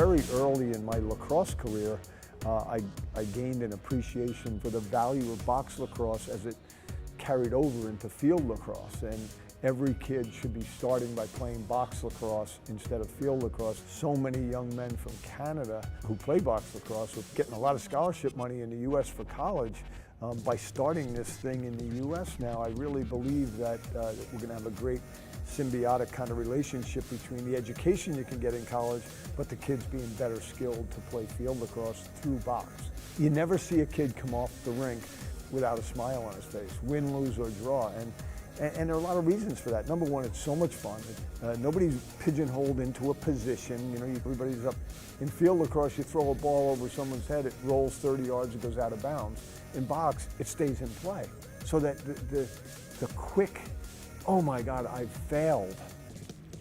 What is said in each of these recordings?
very early in my lacrosse career, I gained an appreciation for the value of box lacrosse as it carried over into field lacrosse. And every kid should be starting by playing box lacrosse instead of field lacrosse. So many young men from Canada who play box lacrosse are getting a lot of scholarship money in the U.S. for college. By starting this thing in the U.S. now, I really believe that we're going to have a great symbiotic kind of relationship between the education you can get in college, but the kids being better skilled to play field lacrosse through box. You never see a kid come off the rink without a smile on his face, win, lose, or draw. And there are a lot of reasons for that. Number one, it's so much fun. Nobody's pigeonholed into a position. You know, everybody's up. In field lacrosse, you throw a ball over someone's head, it rolls 30 yards, it goes out of bounds. In box, it stays in play. So that the quick, oh my God, I failed.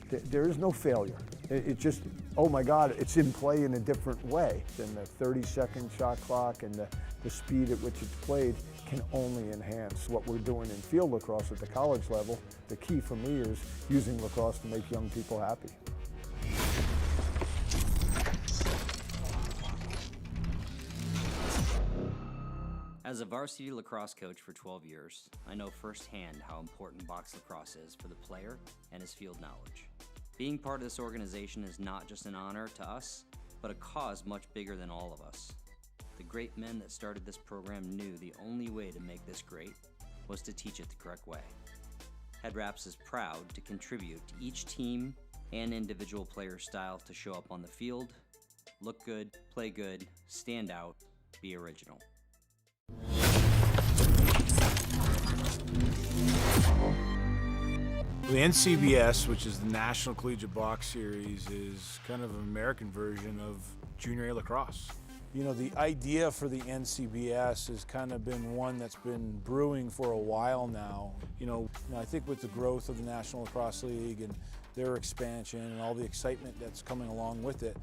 There is no failure. It just, oh my God, it's in play in a different way. Then the 30-second shot clock and the speed at which it's played can only enhance what we're doing in field lacrosse at the college level. The key for me is using lacrosse to make young people happy. As a varsity lacrosse coach for 12 years, I know firsthand how important box lacrosse is for the player and his field knowledge. Being part of this organization is not just an honor to us, but a cause much bigger than all of us. The great men that started this program knew the only way to make this great was to teach it the correct way. Head Wraps is proud to contribute to each team and individual player style to show up on the field, look good, play good, stand out, be original. The NCBS, which is the National Collegiate Box Series, is kind of an American version of junior A lacrosse. You know, the idea for the NCBS has kind of been one that's been brewing for a while now. You know, I think with the growth of the National Lacrosse League and their expansion and all the excitement that's coming along with it,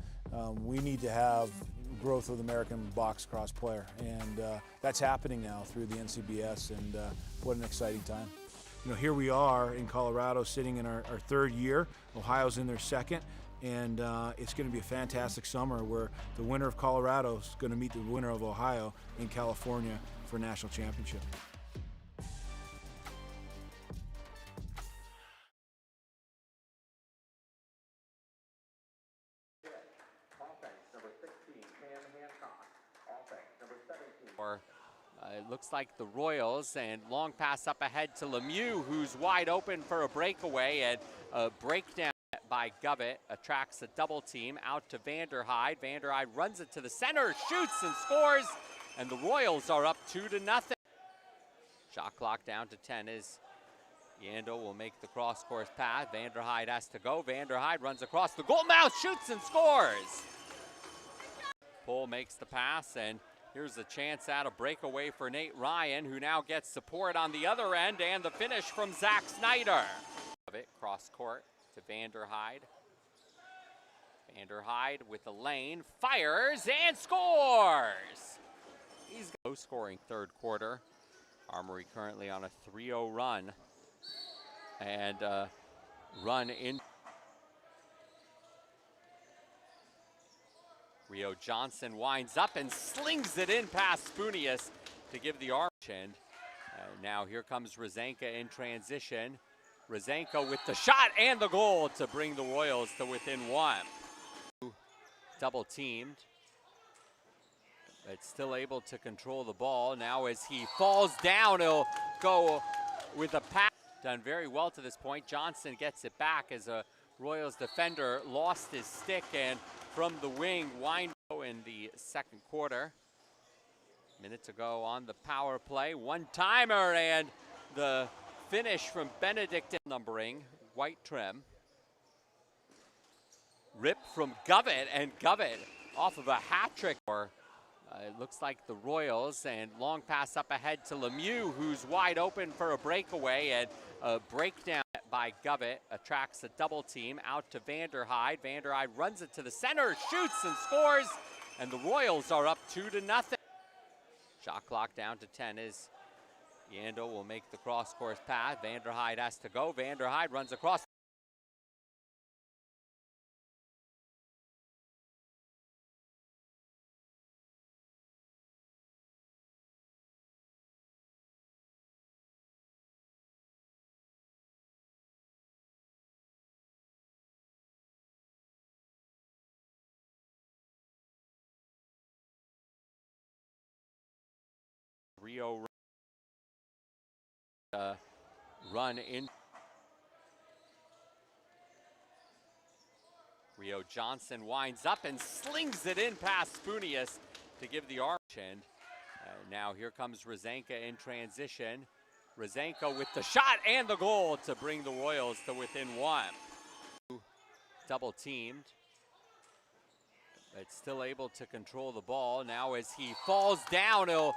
we need to have growth of the American box lacrosse player, and that's happening now through the NCBS, and what an exciting time. You know, here we are in Colorado sitting in our third year. Ohio's in their second, and it's going to be a fantastic summer where the winner of Colorado is going to meet the winner of Ohio in California for a national championship. It looks like the Royals, and long pass up ahead to Lemieux, who's wide open for a breakaway, and a breakdown by Govett attracts a double team out to Vanderhyde. Vanderhyde runs it to the center, shoots and scores, and the Royals are up 2-0. Shot clock down to 10 as Yandel will make the cross-course pass. Vanderhyde has to go. Vanderhyde runs across the goal mouth, shoots and scores. Pohl makes the pass, and here's a chance at a breakaway for Nate Ryan, who now gets support on the other end, and the finish from Zach Snyder. Cross court to Vanderhyde. Vanderhyde with the lane, fires and scores! He's low scoring third quarter. Armory currently on a 3-0 run. And run in. Rio Johnson winds up and slings it in past Spoonius to give the arm. And now here comes Rozenka in transition. Rozenka with the shot and the goal to bring the Royals to within one. Double teamed, but still able to control the ball. Now as he falls down, he'll go with a pass. Done very well to this point. Johnson gets it back as a Royals defender lost his stick, and from the wing, wind in the second quarter. Minute to go on the power play. One-timer, and the finish from Benedict. Numbering, white trim. Rip from Govett, and Govett off of a hat trick. It looks like the Royals, and long pass up ahead to Lemieux, who's wide open for a breakaway, and a breakdown by Govett attracts a double team out to Vanderhyde. Vanderhyde runs it to the center, shoots and scores, and the Royals are up 2-0. Shot clock down to 10 as Yandel will make the cross-course pass. Vanderhyde has to go. Vanderhyde runs across. Rio run in. Rio Johnson winds up and slings it in past Spunius to give the arch. And now here comes Rosanka in transition. Rosanka with the shot and the goal to bring the Royals to within one. Double teamed, but still able to control the ball. Now as he falls down, he'll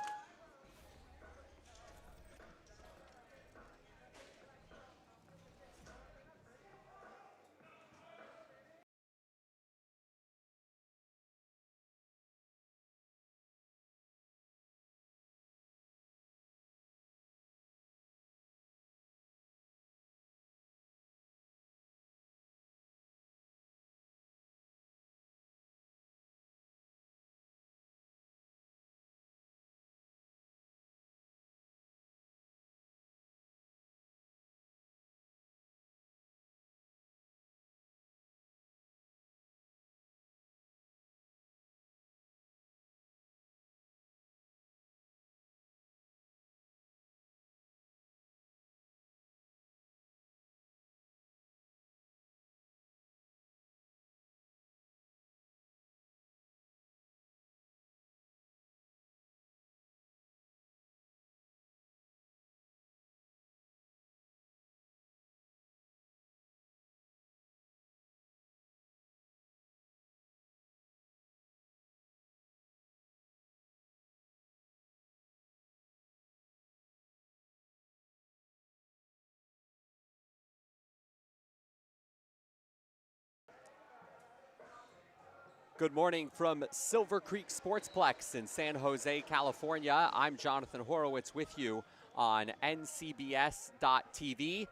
Good morning from Silver Creek Sportsplex in San Jose, California. I'm Jonathan Horowitz with you on NCBS.TV.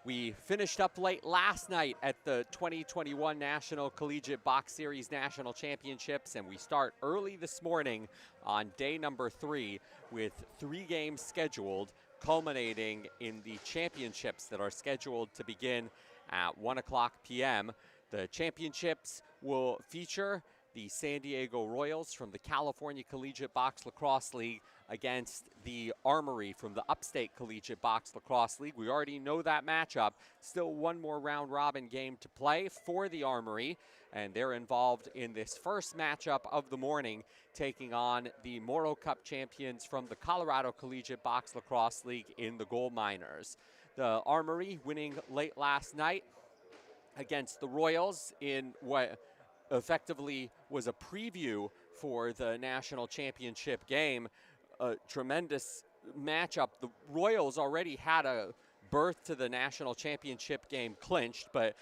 We finished up late last night at the 2021 National Collegiate Box Series National Championships, and we start early this morning on day number 3 with 3 games scheduled, culminating in the championships that are scheduled to begin at 1 o'clock p.m. The championships will feature the San Diego Royals from the California Collegiate Box Lacrosse League against the Armory from the Upstate Collegiate Box Lacrosse League. We already know that matchup. Still one more round-robin game to play for the Armory, and they're involved in this first matchup of the morning, taking on the Morrow Cup champions from the Colorado Collegiate Box Lacrosse League in the Gold Miners. The Armory winning late last night against the Royals in what effectively was a preview for the national championship game. A tremendous matchup. The Royals already had a berth to the national championship game clinched, but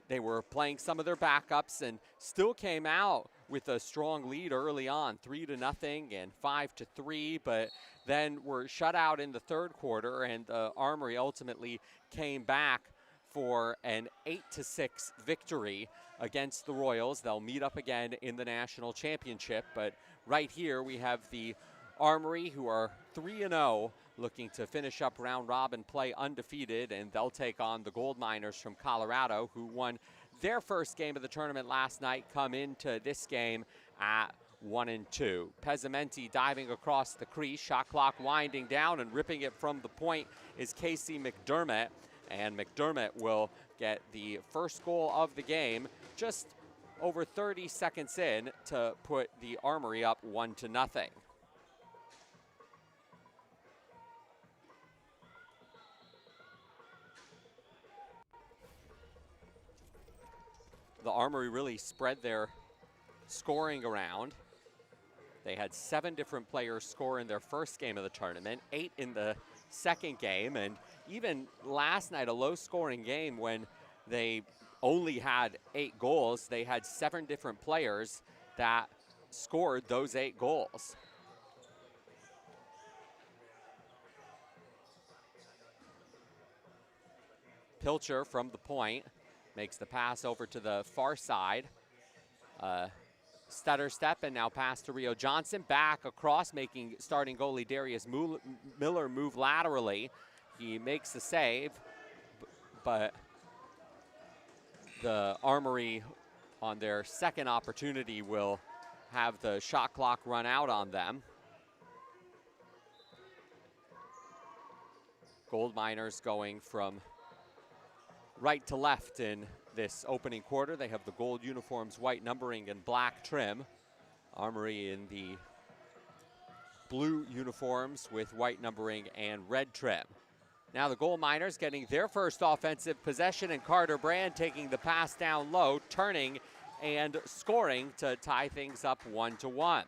they were playing some of their backups and still came out with a strong lead early on, 3-0 and 5-3, but then were shut out in the third quarter, and the Armory ultimately came back for an 8-6 victory against the Royals. They'll meet up again in the national championship, but right here we have the Armory, who are 3-0, looking to finish up round robin play undefeated, and they'll take on the Gold Miners from Colorado, who won their first game of the tournament last night, come into this game at 1-2. Pezzamenti diving across the crease, shot clock winding down, and ripping it from the point is Casey McDermott. And McDermott will get the first goal of the game just over 30 seconds in to put the Armory up 1-0. The Armory really spread their scoring around. They had 7 different players score in their first game of the tournament, 8 in the second game, and even last night, a low-scoring game when they only had 8 goals, they had 7 different players that scored those 8 goals. Pilcher from the point makes the pass over to the far side. Stutter step and now pass to Rio Johnson. Back across, making starting goalie Darius Miller move laterally. He makes the save, but the Armory on their second opportunity will have the shot clock run out on them. Gold Miners going from right to left in this opening quarter. They have the gold uniforms, white numbering, and black trim. Armory in the blue uniforms with white numbering and red trim. Now the Gold Miners getting their first offensive possession, and Carter Brand taking the pass down low, turning and scoring to tie things up 1-1.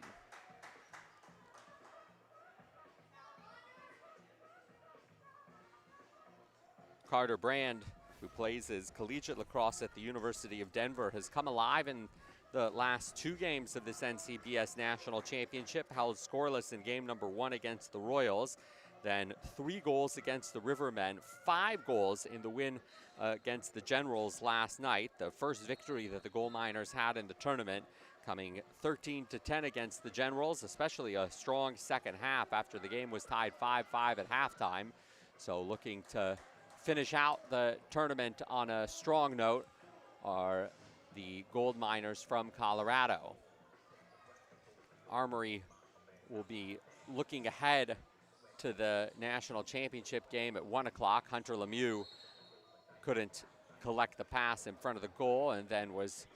Carter Brand, who plays his collegiate lacrosse at the University of Denver, has come alive in the last 2 games of this NCBS National Championship, held scoreless in game number 1 against the Royals, then 3 goals against the Rivermen, 5 goals in the win against the Generals last night, the first victory that the Gold Miners had in the tournament, coming 13-10 against the Generals, especially a strong second half after the game was tied 5-5 at halftime. So looking to finish out the tournament on a strong note are the Gold Miners from Colorado. Armory will be looking ahead to the national championship game at 1 o'clock. Hunter Lemieux couldn't collect the pass in front of the goal and then was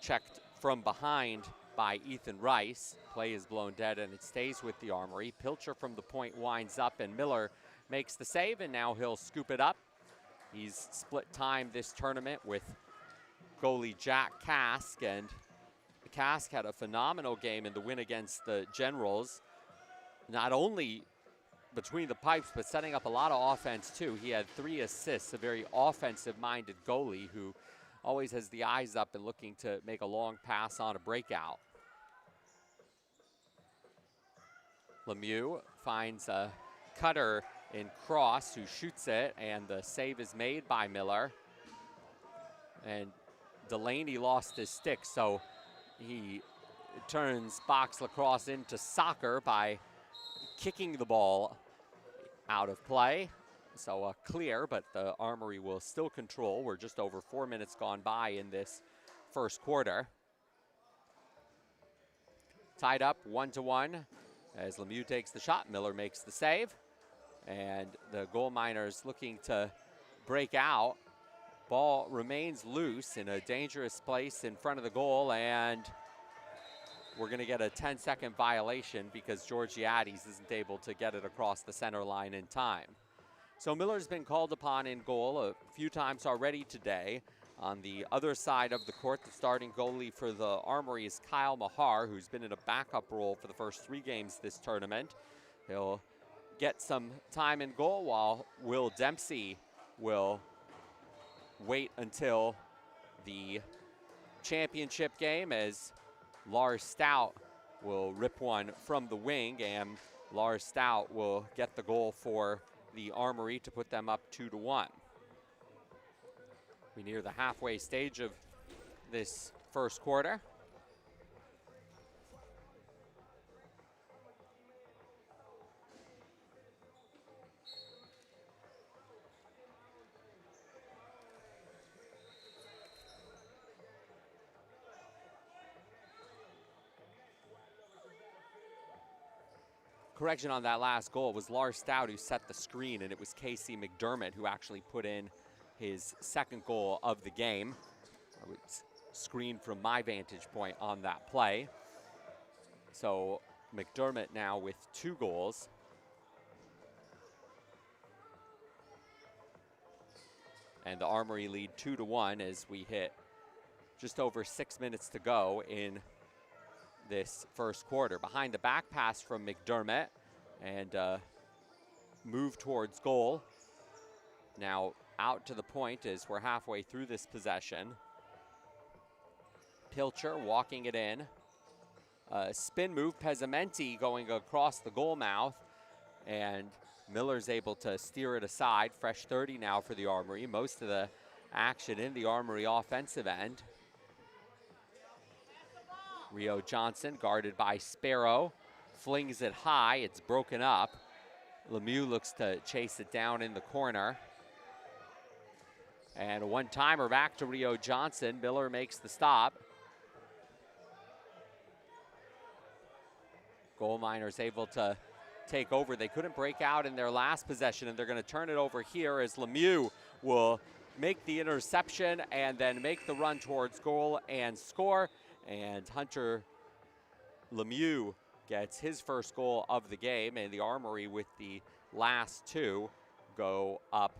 checked from behind by Ethan Rice. Play is blown dead and it stays with the Armory. Pilcher from the point winds up and Miller makes the save, and now he'll scoop it up. He's split time this tournament with goalie Jack Kask, and Kask had a phenomenal game in the win against the Generals. Not only between the pipes, but setting up a lot of offense too. He had 3 assists, a very offensive-minded goalie who always has the eyes up and looking to make a long pass on a breakout. Lemieux finds a cutter in cross who shoots it, and the save is made by Miller. And Delaney lost his stick, so he turns box lacrosse into soccer by kicking the ball out of play. So clear, but the Armory will still control. We're just over 4 minutes gone by in this first quarter. Tied up 1-1 as Lemieux takes the shot. Miller makes the save. And the Gold Miners looking to break out. Ball remains loose in a dangerous place in front of the goal, and we're going to get a 10-second violation because Georgiades isn't able to get it across the center line in time. So Miller's been called upon in goal a few times already today. On the other side of the court, the starting goalie for the Armory is Kyle Mahar, who's been in a backup role for the first 3 games this tournament. He'll get some time in goal while Will Dempsey will wait until the championship game, as Lars Stout will rip one from the wing, and Lars Stout will get the goal for the Armory to put them up 2-1. We near the halfway stage of this first quarter. Correction on that last goal, it was Lars Stout who set the screen, and it was Casey McDermott who actually put in his second goal of the game. I would screen from my vantage point on that play. So McDermott now with 2 goals. And the Armory lead 2-1 as we hit just over 6 minutes to go in this first quarter. Behind the back pass from McDermott, and move towards goal. Now out to the point as we're halfway through this possession. Pilcher walking it in. Spin move, Pezzamenti going across the goal mouth, and Miller's able to steer it aside. Fresh 30 now for the Armory. Most of the action in the Armory offensive end. Rio Johnson guarded by Sparrow, flings it high, it's broken up. Lemieux looks to chase it down in the corner. And a one-timer back to Rio Johnson. Miller makes the stop. Gold Miners able to take over. They couldn't break out in their last possession, and they're going to turn it over here as Lemieux will make the interception and then make the run towards goal and score. And Hunter Lemieux gets his first goal of the game, and the Armory with the last two go up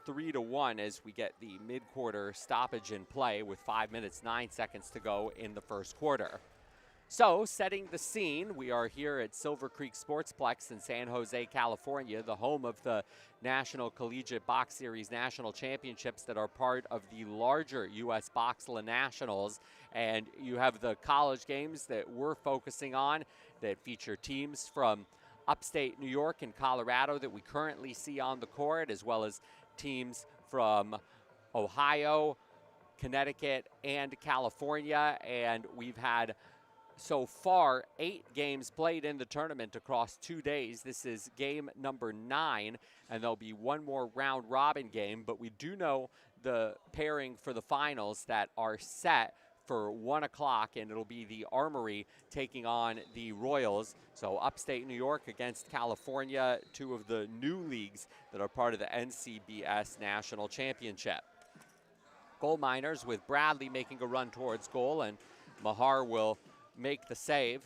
3-1 as we get the mid-quarter stoppage in play with 5 minutes, 9 seconds to go in the first quarter. So, setting the scene, we are here at Silver Creek Sportsplex in San Jose, California, the home of the National Collegiate Box Series National Championships that are part of the larger U.S. Boxla Nationals. And you have the college games that we're focusing on that feature teams from upstate New York and Colorado that we currently see on the court, as well as teams from Ohio, Connecticut, and California. And we've had so far 8 games played in the tournament across 2 days. This is game number 9, and there'll be one more round robin game, but we do know the pairing for the finals that are set for 1 o'clock, and it'll be the Armory taking on the Royals. So upstate New York against California, 2 of the new leagues that are part of the NCBS National Championship. Gold Miners with Bradley making a run towards goal, and Mahar will make the save.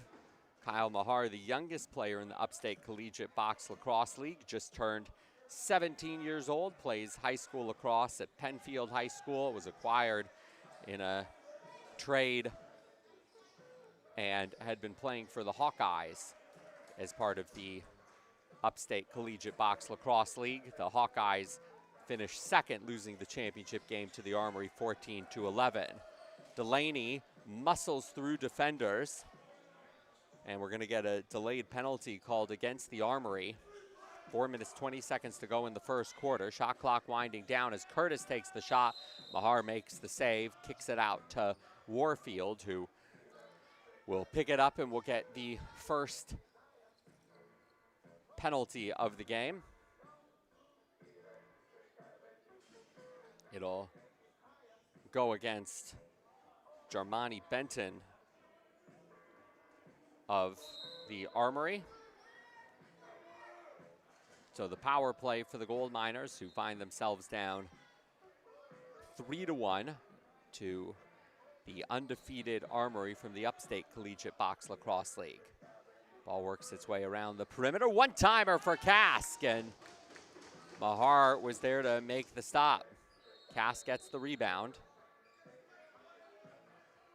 Kyle Mahar, the youngest player in the Upstate Collegiate Box Lacrosse League, just turned 17 years old, plays high school lacrosse at Penfield High School, was acquired in a trade and had been playing for the Hawkeyes as part of the Upstate Collegiate Box Lacrosse League. The Hawkeyes finished second, losing the championship game to the Armory 14-11. Delaney muscles through defenders, and we're going to get a delayed penalty called against the Armory. 4 minutes, 20 seconds to go in the first quarter. Shot clock winding down as Curtis takes the shot. Mahar makes the save, kicks it out to Warfield, who will pick it up and will get the first penalty of the game. It'll go against Jarmani Benton of the Armory. So the power play for the Gold Miners, who find themselves down 3-1 to the undefeated Armory from the Upstate Collegiate Box Lacrosse League. Ball works its way around the perimeter. One-timer for Kask, and Mahar was there to make the stop. Kask gets the rebound.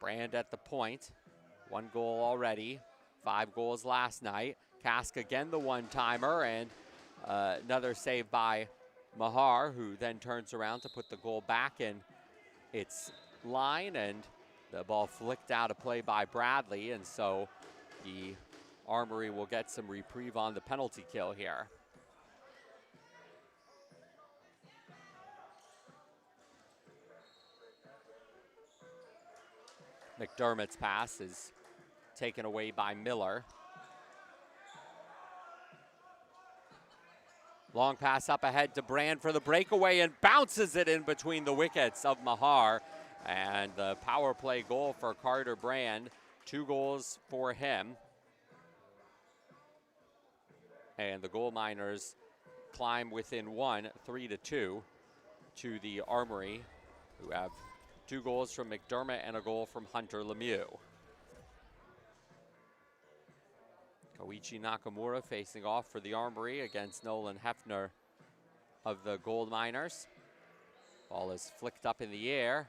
Brand at the point. 1 goal already. 5 goals last night. Kask again the one-timer, and another save by Mahar, who then turns around to put the goal back in its line, and the ball flicked out of play by Bradley, and so the Armory will get some reprieve on the penalty kill here. McDermott's pass is taken away by Miller. Long pass up ahead to Brand for the breakaway, and bounces it in between the wickets of Mahar. And the power play goal for Carter Brand. 2 goals for him. And the Gold Miners climb within 1, 3-2 to the Armory, who have 2 goals from McDermott and a goal from Hunter Lemieux. Koichi Nakamura facing off for the Armory against Nolan Hefner of the Gold Miners. Ball is flicked up in the air,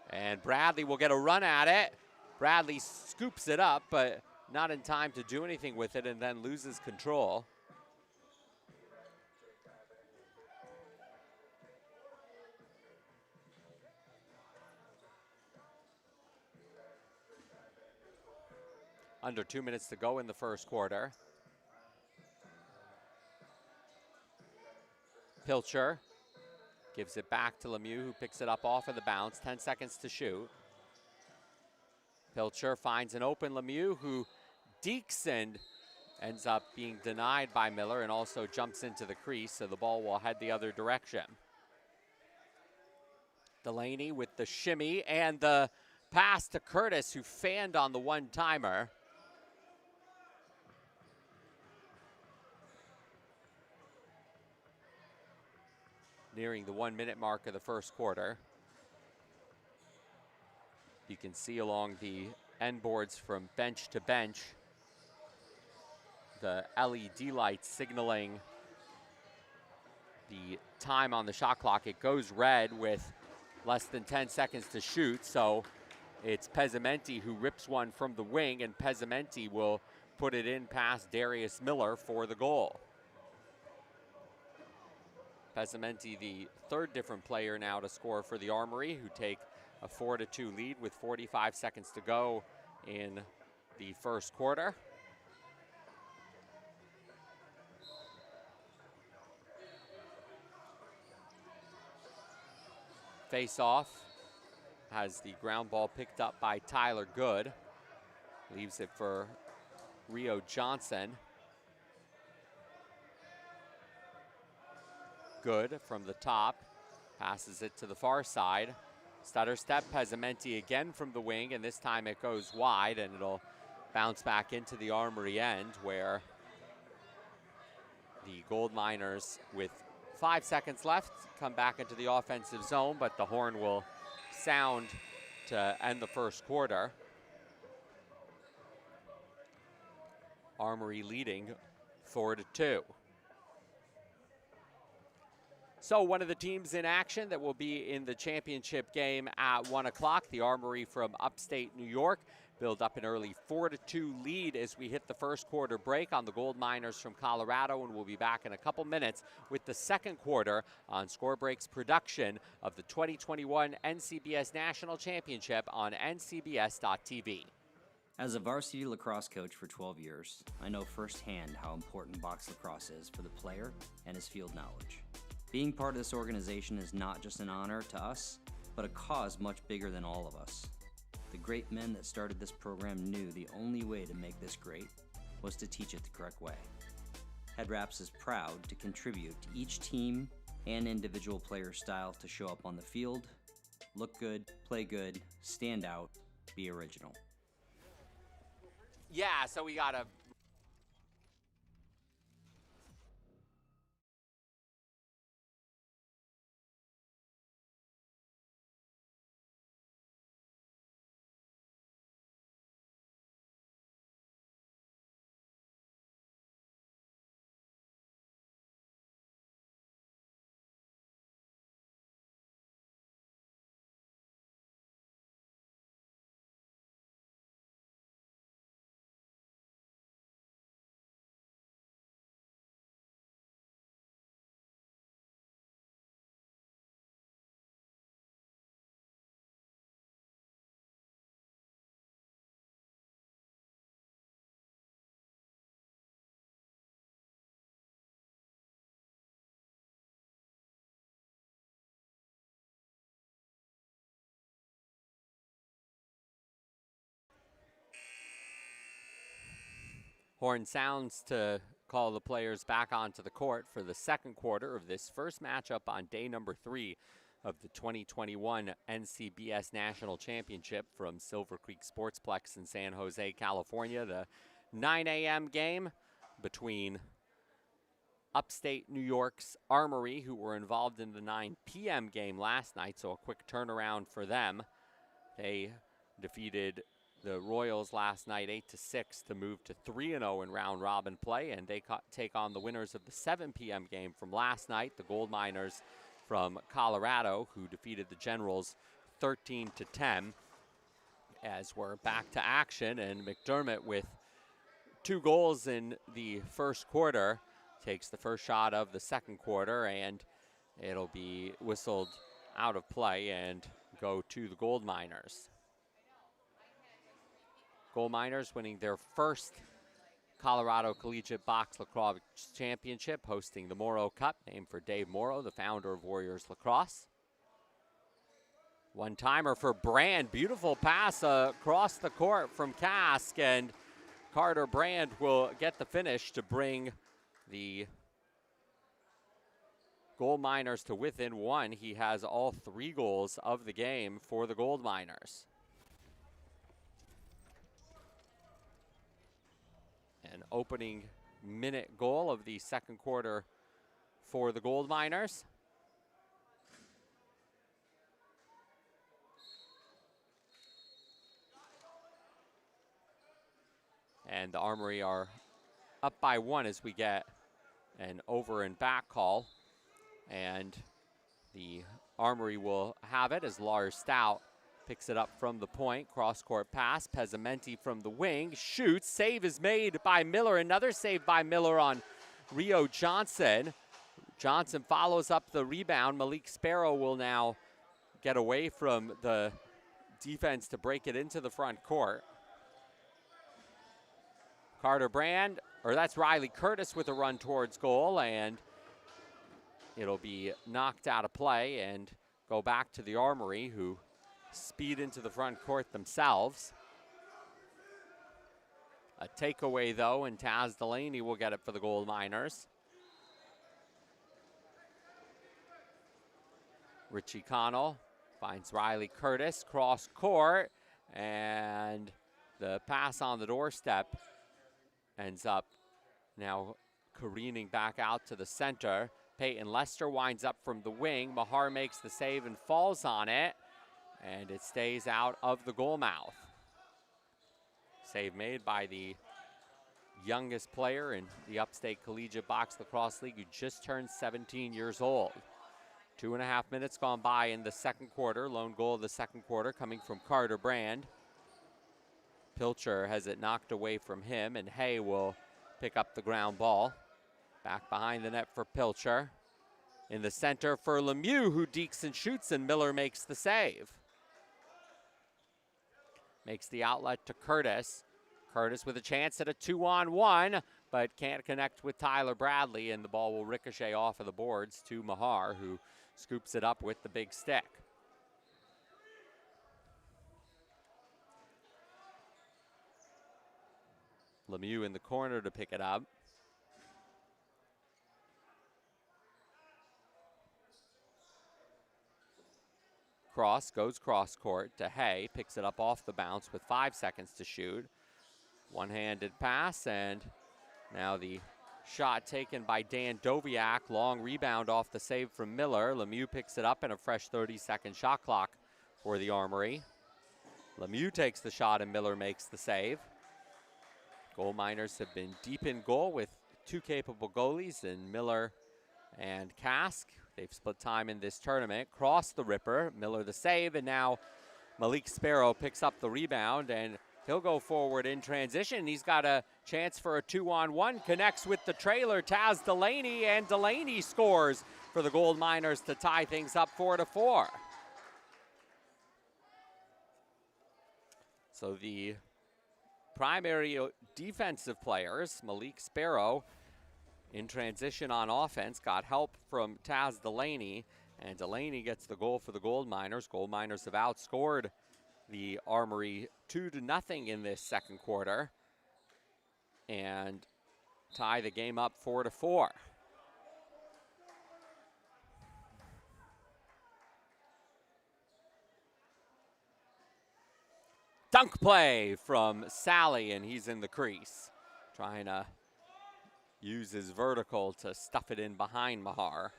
and Bradley will get a run at it. Bradley scoops it up, but not in time to do anything with it, and then loses control. Under 2 minutes to go in the first quarter. Pilcher gives it back to Lemieux, who picks it up off of the bounce. 10 seconds to shoot. Pilcher finds an open Lemieux, who dekes and ends up being denied by Miller, and also jumps into the crease, so the ball will head the other direction. Delaney with the shimmy and the pass to Curtis, who fanned on the one-timer. nearing the 1 minute mark of the first quarter. You can see along the end boards from bench to bench the LED lights signaling the time on the shot clock. It goes red with less than 10 seconds to shoot, so it's Pezzamenti who rips one from the wing, and Pezzamenti will put it in past Darius Miller for the goal. Pezzamenti, the third different player now to score for the Armory, who take a 4-2 lead with 45 seconds to go in the first quarter. Face-off has the ground ball picked up by Tyler Good. Leaves it for Rio Johnson. Good from the top, passes it to the far side. Stutter step, Pezzamenti again from the wing, and this time it goes wide, and it'll bounce back into the Armory end, where the Gold Miners, with 5 seconds left, come back into the offensive zone, but the horn will sound to end the first quarter. Armory leading 4-2. So one of the teams in action that will be in the championship game at 1 o'clock, the Armory from upstate New York, build up an early 4-2 lead as we hit the first quarter break on the Gold Miners from Colorado, and we'll be back in a couple minutes with the second quarter on Score Break's production of the 2021 NCBS National Championship on ncbs.tv. As a varsity lacrosse coach for 12 years, I know firsthand how important box lacrosse is for the player and his field knowledge. Being part of this organization is not just an honor to us, but a cause much bigger than all of us. The great men that started this program knew the only way to make this great was to teach it the correct way. Head Wraps is proud to contribute to each team and individual player style to show up on the field, look good, play good, stand out, be original. Yeah, so we got a horn sounds to call the players back onto the court for the second quarter of this first matchup on day number 3 of the 2021 NCBS National Championship from Silver Creek Sportsplex in San Jose, California. The 9 a.m. game between upstate New York's Armory, who were involved in the 9 p.m. game last night, so a quick turnaround for them. They defeated the Royals last night 8-6 to move to 3-0 in round robin play, and they take on the winners of the 7 p.m. game from last night, the Gold Miners from Colorado, who defeated the Generals 13-10. As we're back to action, and McDermott with 2 goals in the first quarter takes the first shot of the second quarter, and it'll be whistled out of play and go to the Gold Miners. Gold Miners winning their first Colorado Collegiate Box Lacrosse Championship, hosting the Morrow Cup, named for Dave Morrow, the founder of Warriors Lacrosse. One-timer for Brand. Beautiful pass across the court from Kask, and Carter Brand will get the finish to bring the Gold Miners to within 1. He has all 3 goals of the game for the Gold Miners. An opening minute goal of the second quarter for the Gold Miners. And the Armory are up by 1 as we get an over and back call. And the Armory will have it as Lars Stout picks it up from the point. Cross-court pass. Pezzamenti from the wing. Shoots. Save is made by Miller. Another save by Miller on Rio Johnson. Johnson follows up the rebound. Malik Sparrow will now get away from the defense to break it into the front court. Carter Brand, or that's Riley Curtis with a run towards goal, and it'll be knocked out of play and go back to the Armory, who speed into the front court themselves. A takeaway, though, and Taz Delaney will get it for the Gold Miners. Richie Connell finds Riley Curtis, cross court, and the pass on the doorstep ends up now careening back out to the center. Peyton Lester winds up from the wing. Mahar makes the save and falls on it, and it stays out of the goal mouth. Save made by the youngest player in the Upstate Collegiate Box Lacrosse League, who just turned 17 years old. 2.5 minutes gone by in the second quarter. Lone goal of the second quarter coming from Carter Brand. Pilcher has it knocked away from him, and Hay will pick up the ground ball. Back behind the net for Pilcher. In the center for Lemieux, who dekes and shoots, and Miller makes the save. Makes the outlet to Curtis. Curtis with a chance at a 2-on-1, but can't connect with Tyler Bradley, and the ball will ricochet off of the boards to Mahar, who scoops it up with the big stick. Lemieux in the corner to pick it up. Cross goes cross court to Hay, picks it up off the bounce with 5 seconds to shoot. One-handed pass, and now the shot taken by Dan Doviak. Long rebound off the save from Miller. Lemieux picks it up, and a fresh 30-second shot clock for the Armory. Lemieux takes the shot, and Miller makes the save. Gold Miners have been deep in goal with 2 capable goalies in Miller and Kask. They've split time in this tournament. Cross the ripper, Miller the save, and now Malik Sparrow picks up the rebound, and he'll go forward in transition. He's got a chance for a 2-on-1, connects with the trailer, Taz Delaney, and Delaney scores for the Gold Miners to tie things up 4-4. So the primary defensive players, Malik Sparrow, in transition on offense, got help from Taz Delaney, and Delaney gets the goal for the Gold Miners. Gold Miners have outscored the Armory 2-0 in this second quarter and tie the game up 4-4. Dunk play from Sally, and he's in the crease, trying to use his vertical to stuff it in behind Mahar.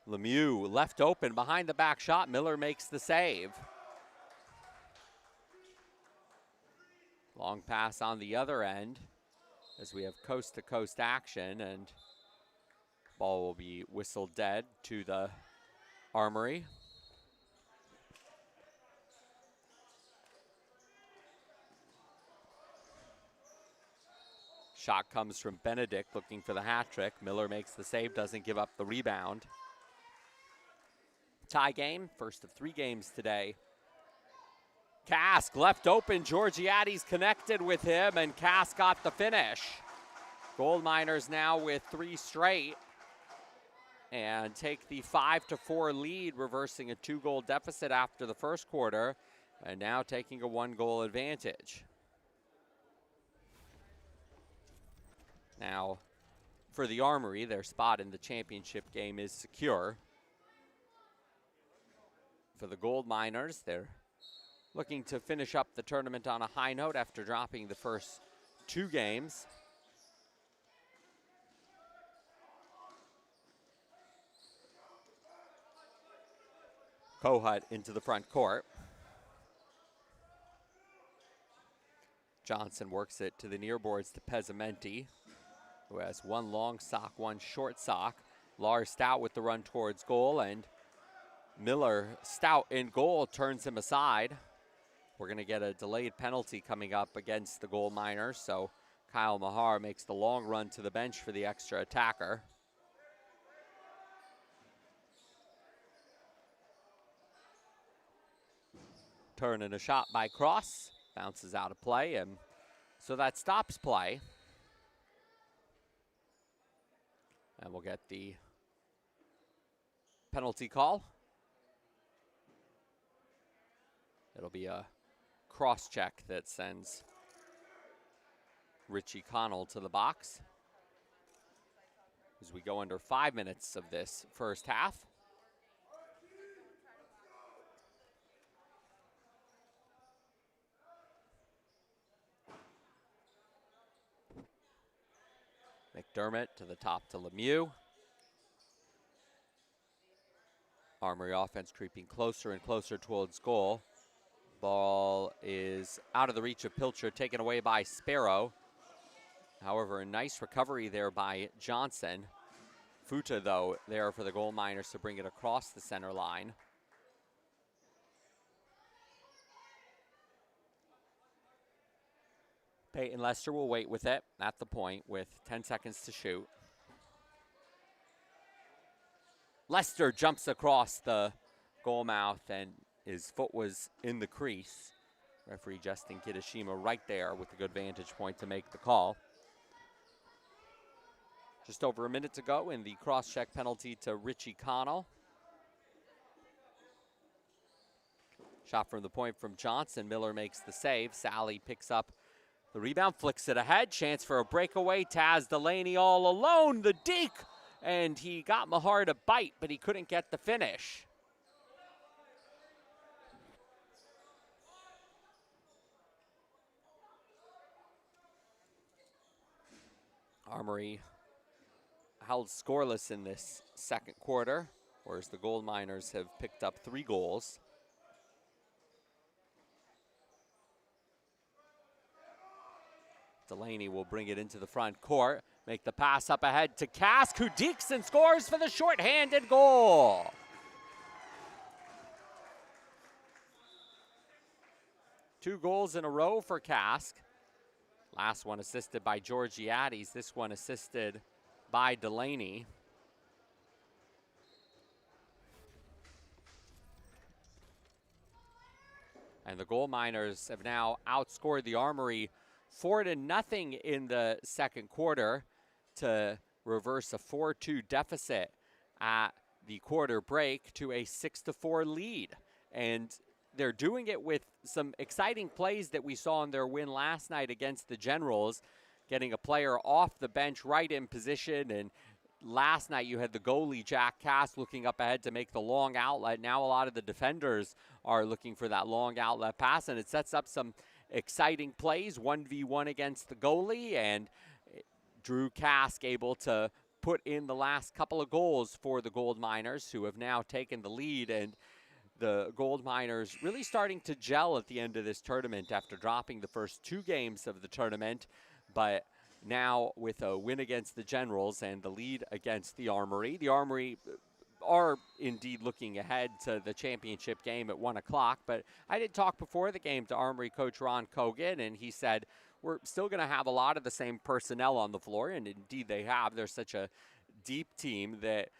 Lemieux left open behind the back shot. Miller makes the save. Long pass on the other end as we have coast-to-coast action, and ball will be whistled dead to the Armory. Shot comes from Benedict looking for the hat trick. Miller makes the save, doesn't give up the rebound. Tie game, first of 3 games today. Kask left open. Georgiades connected with him, and Kask got the finish. Gold Miners now with 3 straight and take the 5-4 lead, reversing a 2-goal deficit after the first quarter, and now taking a 1-goal advantage. Now, for the Armory, their spot in the championship game is secure. For the Gold Miners, they're looking to finish up the tournament on a high note after dropping the first 2 games. Kohut into the front court. Johnson works it to the near boards to Pezzamenti, who has one long sock, one short sock. Lars Stout with the run towards goal, and Miller Stout in goal turns him aside. We're going to get a delayed penalty coming up against the Gold Miners, so Kyle Mahar makes the long run to the bench for the extra attacker. Turn and a shot by Cross, bounces out of play, and so that stops play. And we'll get the penalty call. It'll be a cross check that sends Richie Connell to the box as we go under 5 minutes of this first half. McDermott to the top to Lemieux. Armory offense creeping closer and closer towards goal. Ball is out of the reach of Pilcher, taken away by Sparrow. However, a nice recovery there by Johnson. Futa, though, there for the Gold Miners to bring it across the center line. Peyton Lester will wait with it at the point with 10 seconds to shoot. Lester jumps across the goal mouth and his foot was in the crease. Referee Justin Kitashima right there with a good vantage point to make the call. Just over a minute to go in the cross-check penalty to Richie Connell. Shot from the point from Johnson. Miller makes the save. Sally picks up the rebound, flicks it ahead. Chance for a breakaway. Taz Delaney all alone. The deke. And he got Mahar to bite, but he couldn't get the finish. Armory held scoreless in this second quarter, whereas the Gold Miners have picked up 3 goals. Delaney will bring it into the front court, make the pass up ahead to Kask, who dekes and scores for the shorthanded goal. Two goals in a row for Kask. Last one assisted by Georgiades, this one assisted by Delaney. And the Gold Miners have now outscored the Armory 4-0 in the second quarter to reverse a 4-2 deficit at the quarter break to a 6-4 lead. And they're doing it with some exciting plays that we saw in their win last night against the Generals, getting a player off the bench right in position. And last night you had the goalie, Jack Cass, looking up ahead to make the long outlet. Now a lot of the defenders are looking for that long outlet pass, and it sets up some exciting plays, 1v1 against the goalie, and Drew Kask able to put in the last couple of goals for the Gold Miners, who have now taken the lead. And the Gold Miners really starting to gel at the end of this tournament after dropping the first 2 games of the tournament, but now with a win against the Generals and the lead against the Armory. The Armory are indeed looking ahead to the championship game at 1 o'clock, but I did talk before the game to Armory coach Ron Kogan, and he said we're still going to have a lot of the same personnel on the floor, and indeed they have. They're such a deep team that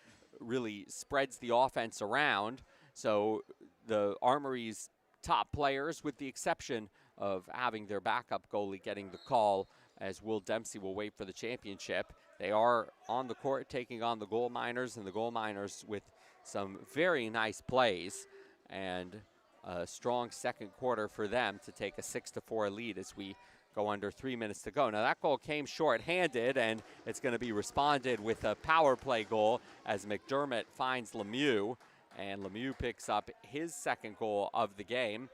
really spreads the offense around. So the Armory's top players, with the exception of having their backup goalie getting the call, as Will Dempsey will wait for the championship. They are on the court taking on the Gold Miners, and the Gold Miners with some very nice plays and a strong second quarter for them to take a 6-4 lead as we go under 3 minutes to go. Now that goal came short-handed, and it's going to be responded with a power play goal as McDermott finds Lemieux, and Lemieux picks up his second goal of the game,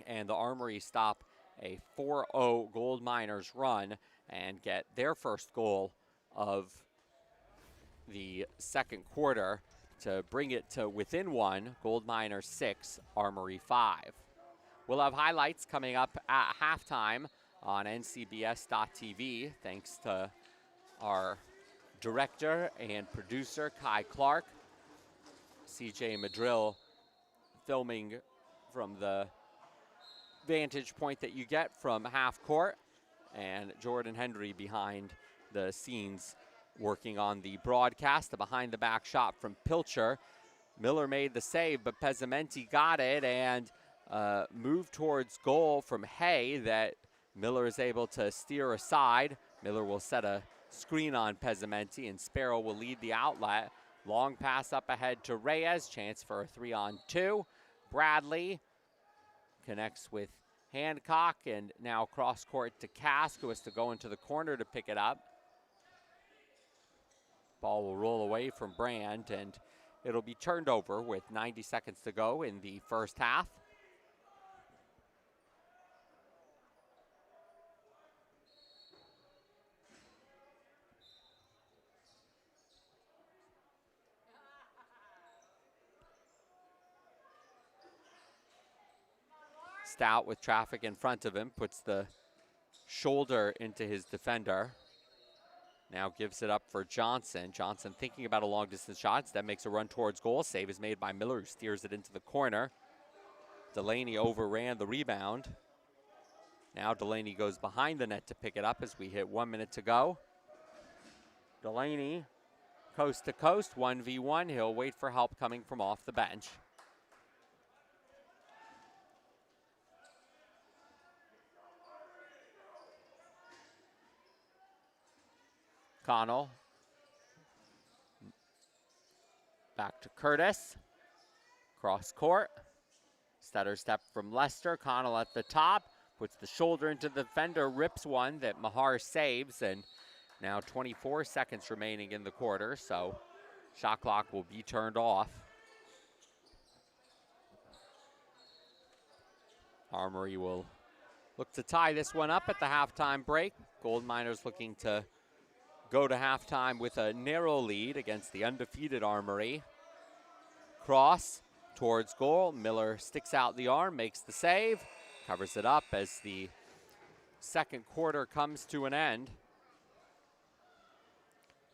and the Armory stop a 4-0 Gold Miners run and get their first goal of the second quarter to bring it to within 1, Gold Miners 6, Armory 5. We'll have highlights coming up at halftime on NCBS.TV. Thanks to our director and producer, Kai Clark. CJ Madrill filming from the vantage point that you get from half court, and Jordan Hendry behind the scenes working on the broadcast. The behind the back shot from Pilcher. Miller made the save, but Pezzamenti got it and moved towards goal from Hay that Miller is able to steer aside. Miller will set a screen on Pezzamenti, and Sparrow will lead the outlet. Long pass up ahead to Reyes, chance for a 3-on-2. Bradley connects with Hancock, and now cross court to Kask, who has to go into the corner to pick it up. Ball will roll away from Brand, and it'll be turned over with 90 seconds to go in the first half. Stout with traffic in front of him, puts the shoulder into his defender. Now gives it up for Johnson. Johnson thinking about a long distance shot, instead makes a run towards goal. Save is made by Miller, who steers it into the corner. Delaney overran the rebound. Now Delaney goes behind the net to pick it up as we hit 1 minute to go. Delaney, coast to coast, 1v1. He'll wait for help coming from off the bench. Connell. Back to Curtis. Cross court. Stutter step from Lester. Connell at the top. Puts the shoulder into the defender. Rips one that Mahar saves. And now 24 seconds remaining in the quarter. So shot clock will be turned off. Armory will look to tie this one up at the halftime break. Gold Miners looking to go to halftime with a narrow lead against the undefeated Armory. Cross towards goal. Miller sticks out the arm, makes the save, covers it up as the second quarter comes to an end.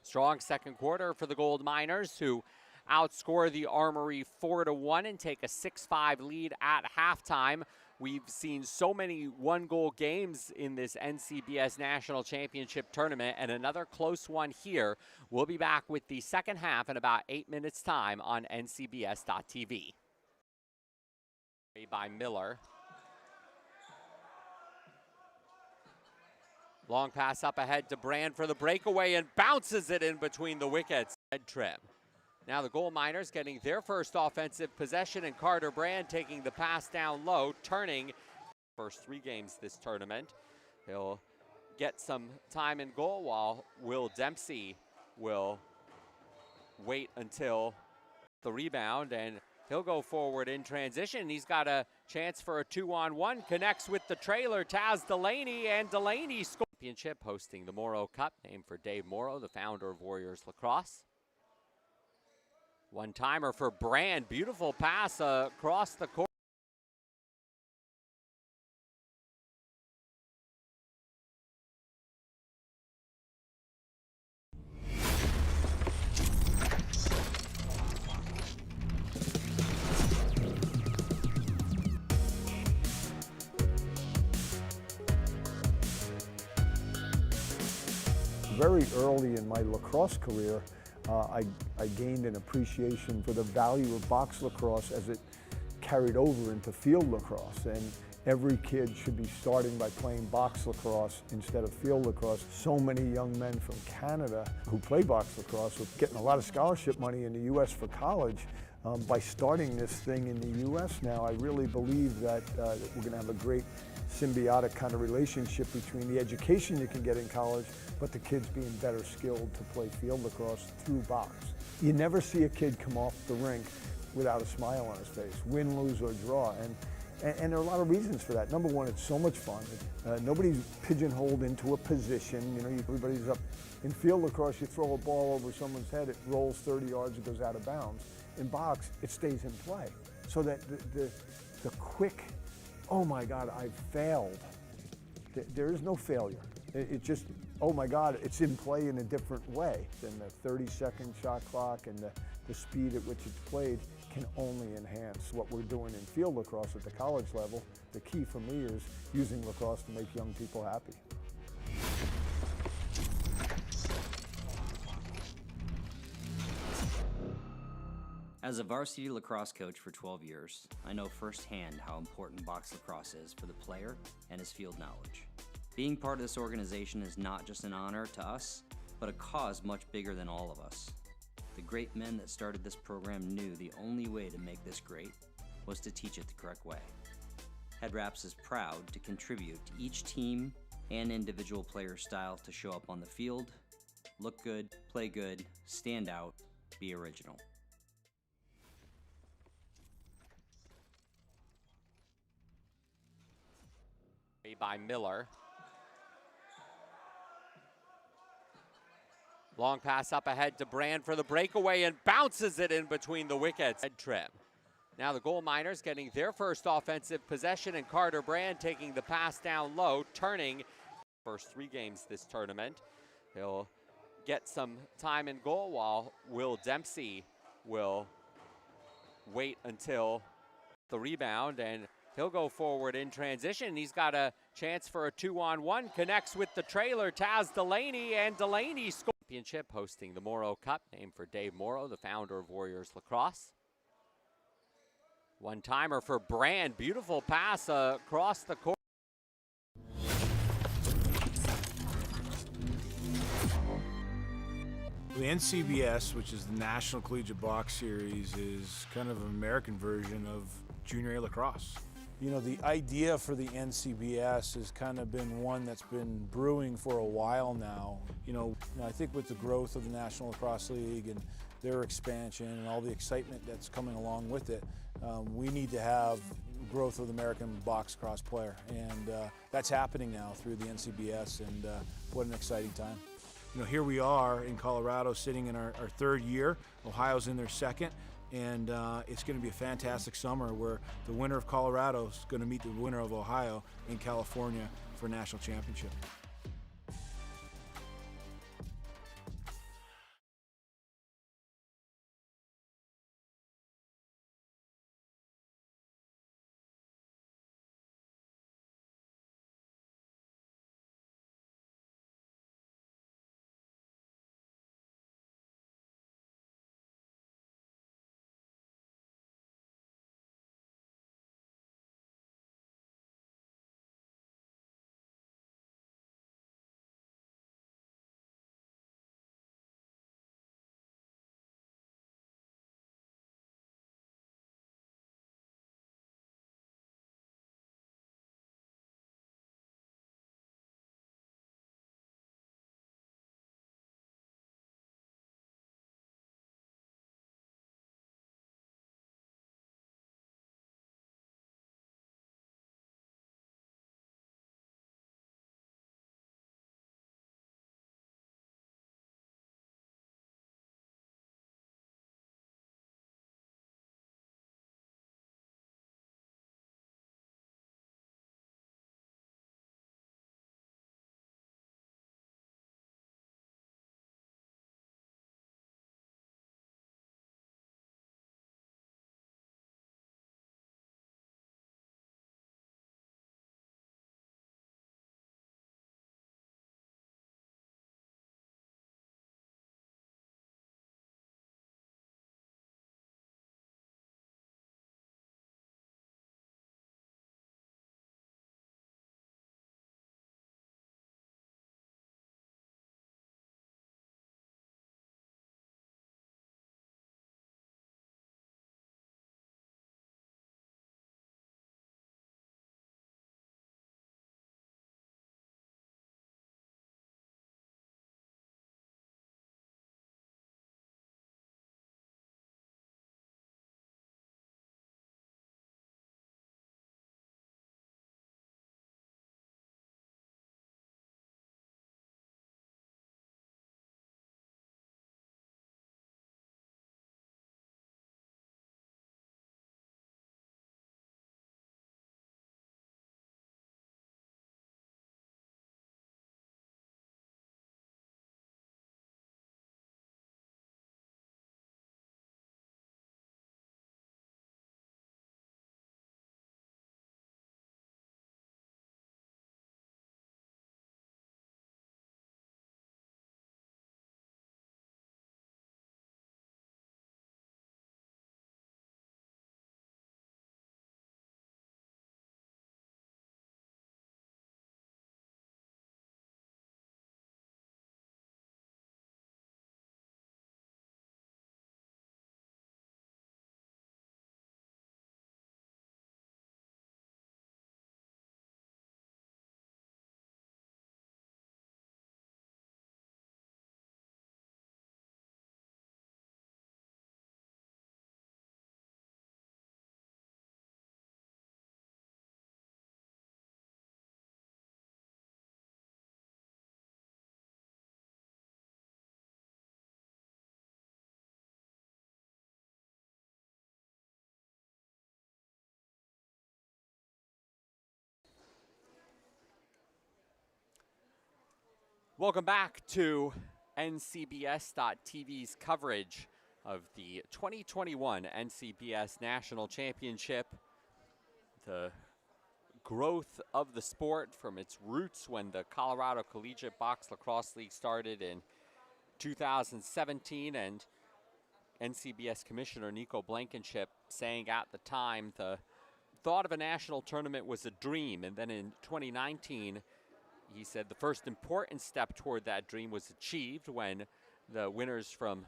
Strong second quarter for the Gold Miners, who outscore the Armory 4-1 and take a 6-5 lead at halftime. We've seen so many one-goal games in this NCBS National Championship Tournament, and another close one here. We'll be back with the second half in about 8 minutes' time on NCBS.TV. By Miller. Long pass up ahead to Brand for the breakaway and bounces it in between the wickets. Head trim. Now the Gold Miners getting their first offensive possession, and Carter Brand taking the pass down low, turning first 3 games this tournament. He'll get some time in goal while Will Dempsey will wait until the rebound, and he'll go forward in transition. He's got a chance for a 2-on-1, connects with the trailer, Taz Delaney, and Delaney scores. Championship hosting the Morrow Cup, named for Dave Morrow, the founder of Warriors Lacrosse. One-timer for Brand. Beautiful pass across the court. Very early in my lacrosse career, I gained an appreciation for the value of box lacrosse as it carried over into field lacrosse. And every kid should be starting by playing box lacrosse instead of field lacrosse. So many young men from Canada who play box lacrosse are getting a lot of scholarship money in the U.S. for college. By starting this thing in the U.S. now, I really believe that we're going to have a great symbiotic kind of relationship between the education you can get in college, but the kids being better skilled to play field lacrosse through box. You never see a kid come off the rink without a smile on his face, win, lose, or draw. And there are a lot of reasons for that. Number one, it's so much fun. Nobody's pigeonholed into a position. You know, everybody's up. In field lacrosse, you throw a ball over someone's head, it rolls 30 yards, it goes out of bounds. In box, it stays in play. So that the quick, oh my God, I failed. There is no failure. It just, oh my God, it's in play in a different way than the 30-second shot clock, and the speed at which it's played can only enhance what we're doing in field lacrosse at the college level. The key for me is using lacrosse to make young people happy. As a varsity lacrosse coach for 12 years, I know firsthand how important box lacrosse is for the player and his field knowledge. Being part of this organization is not just an honor to us, but a cause much bigger than all of us. The great men that started this program knew the only way to make this great was to teach it the correct way. Head Raps is proud to contribute to each team and individual player's style to show up on the field, look good, play good, stand out, be original. By Miller. Long pass up ahead to Brand for the breakaway and bounces it in between the wickets. Trim. Now the Gold Miners getting their first offensive possession, and Carter Brand taking the pass down low, turning first 3 games this tournament. He'll get some time in goal while Will Dempsey will wait until the rebound, and he'll go forward in transition. He's got a chance for a 2-on-1, connects with the trailer, Taz Delaney, and Delaney scores. Championship hosting the Morrow Cup, named for Dave Morrow, the founder of Warriors Lacrosse. One-timer for Brand, beautiful pass across the court. The NCBS, which is the National Collegiate Box Series, is kind of an American version of junior A lacrosse. You know, the idea for the NCBS has kind of been one that's been brewing for a while now. I think with the growth of the National Lacrosse League and their expansion and all the excitement that's coming along with it, we need to have growth of the American box lacrosse player. And that's happening now through the NCBS, and what an exciting time. Here we are in Colorado sitting in our 3rd year. Ohio's in their 2nd. And it's going to be a fantastic summer where the winner of Colorado is going to meet the winner of Ohio in California for a national championship. Welcome back to NCBS.TV's coverage of the 2021 NCBS National Championship. The growth of the sport from its roots when the Colorado Collegiate Box Lacrosse League started in 2017, and NCBS Commissioner Nico Blankenship saying at the time the thought of a national tournament was a dream, and then in 2019 he said the first important step toward that dream was achieved when the winners from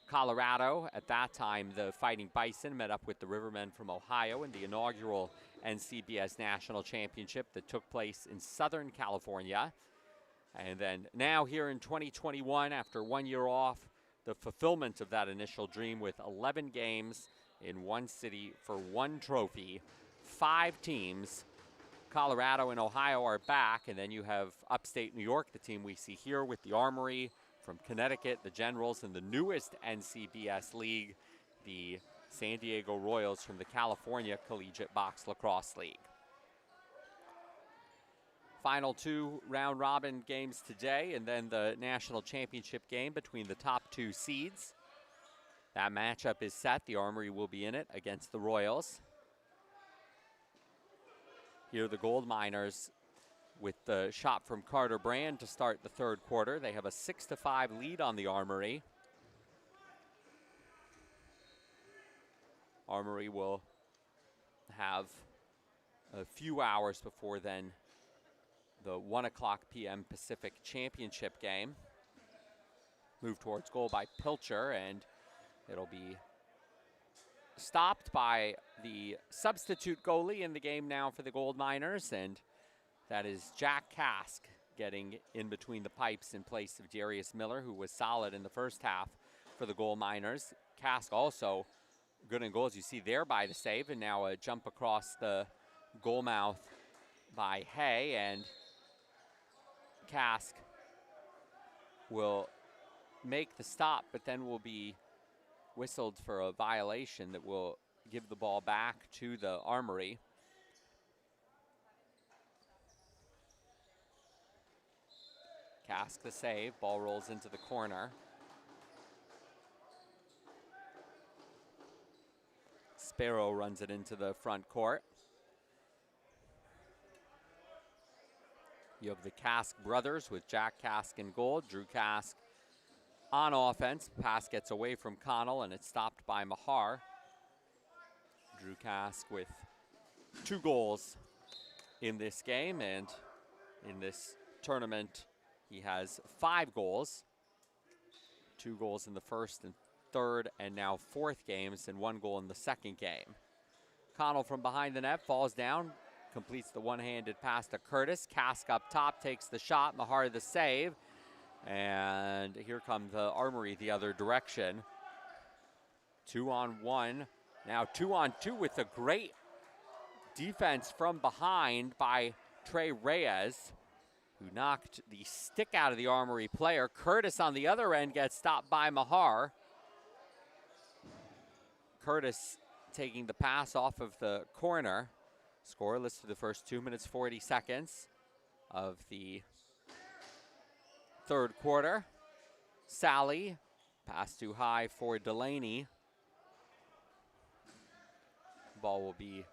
Colorado, at that time the Fighting Bison, met up with the Rivermen from Ohio in the inaugural NCBS National Championship that took place in Southern California. And then now here in 2021, after 1 year off, the fulfillment of that initial dream with 11 games in one city for one trophy, 5 teams. Colorado and Ohio are back, and then you have upstate New York, the team we see here with the Armory from Connecticut, the Generals, and the newest NCBS league, the San Diego Royals from the California Collegiate Box Lacrosse League. Final 2 round-robin games today, and then the national championship game between the top 2 seeds. That matchup is set. The Armory will be in it against the Royals. Here the Gold Miners with the shot from Carter Brand to start the third quarter. They have a 6-5 lead on the Armory. Armory will have a few hours before then the 1 o'clock p.m. Pacific Championship game. Move towards goal by Pilcher, and it'll be stopped by the substitute goalie in the game now for the Gold Miners, and that is Jack Kask getting in between the pipes in place of Darius Miller, who was solid in the first half for the Gold Miners. Kask also good in goals. You see there by the save, and now a jump across the goal mouth by Hay, and Kask will make the stop, but then will be whistled for a violation that will give the ball back to the Armory. Kask the save, ball rolls into the corner. Sparrow runs it into the front court. You have the Kask brothers with Jack Kask in goal. Drew Kask on offense. Pass gets away from Connell, and it's stopped by Mahar. Drew Kask with 2 goals in this game, and in this tournament he has 5 goals. 2 goals in the first and third and now fourth games, and 1 goal in the second game. Connell from behind the net falls down, completes the one-handed pass to Curtis. Kask up top takes the shot. Mahar the save. And here comes the Armory the other direction. 2-on-1. Now 2-on-2 with a great defense from behind by Trey Reyes, who knocked the stick out of the Armory player. Curtis on the other end gets stopped by Mahar. Curtis taking the pass off of the corner. Scoreless for the first 2 minutes, 40 seconds of the third quarter. Sally, pass too high for Delaney. Ball will be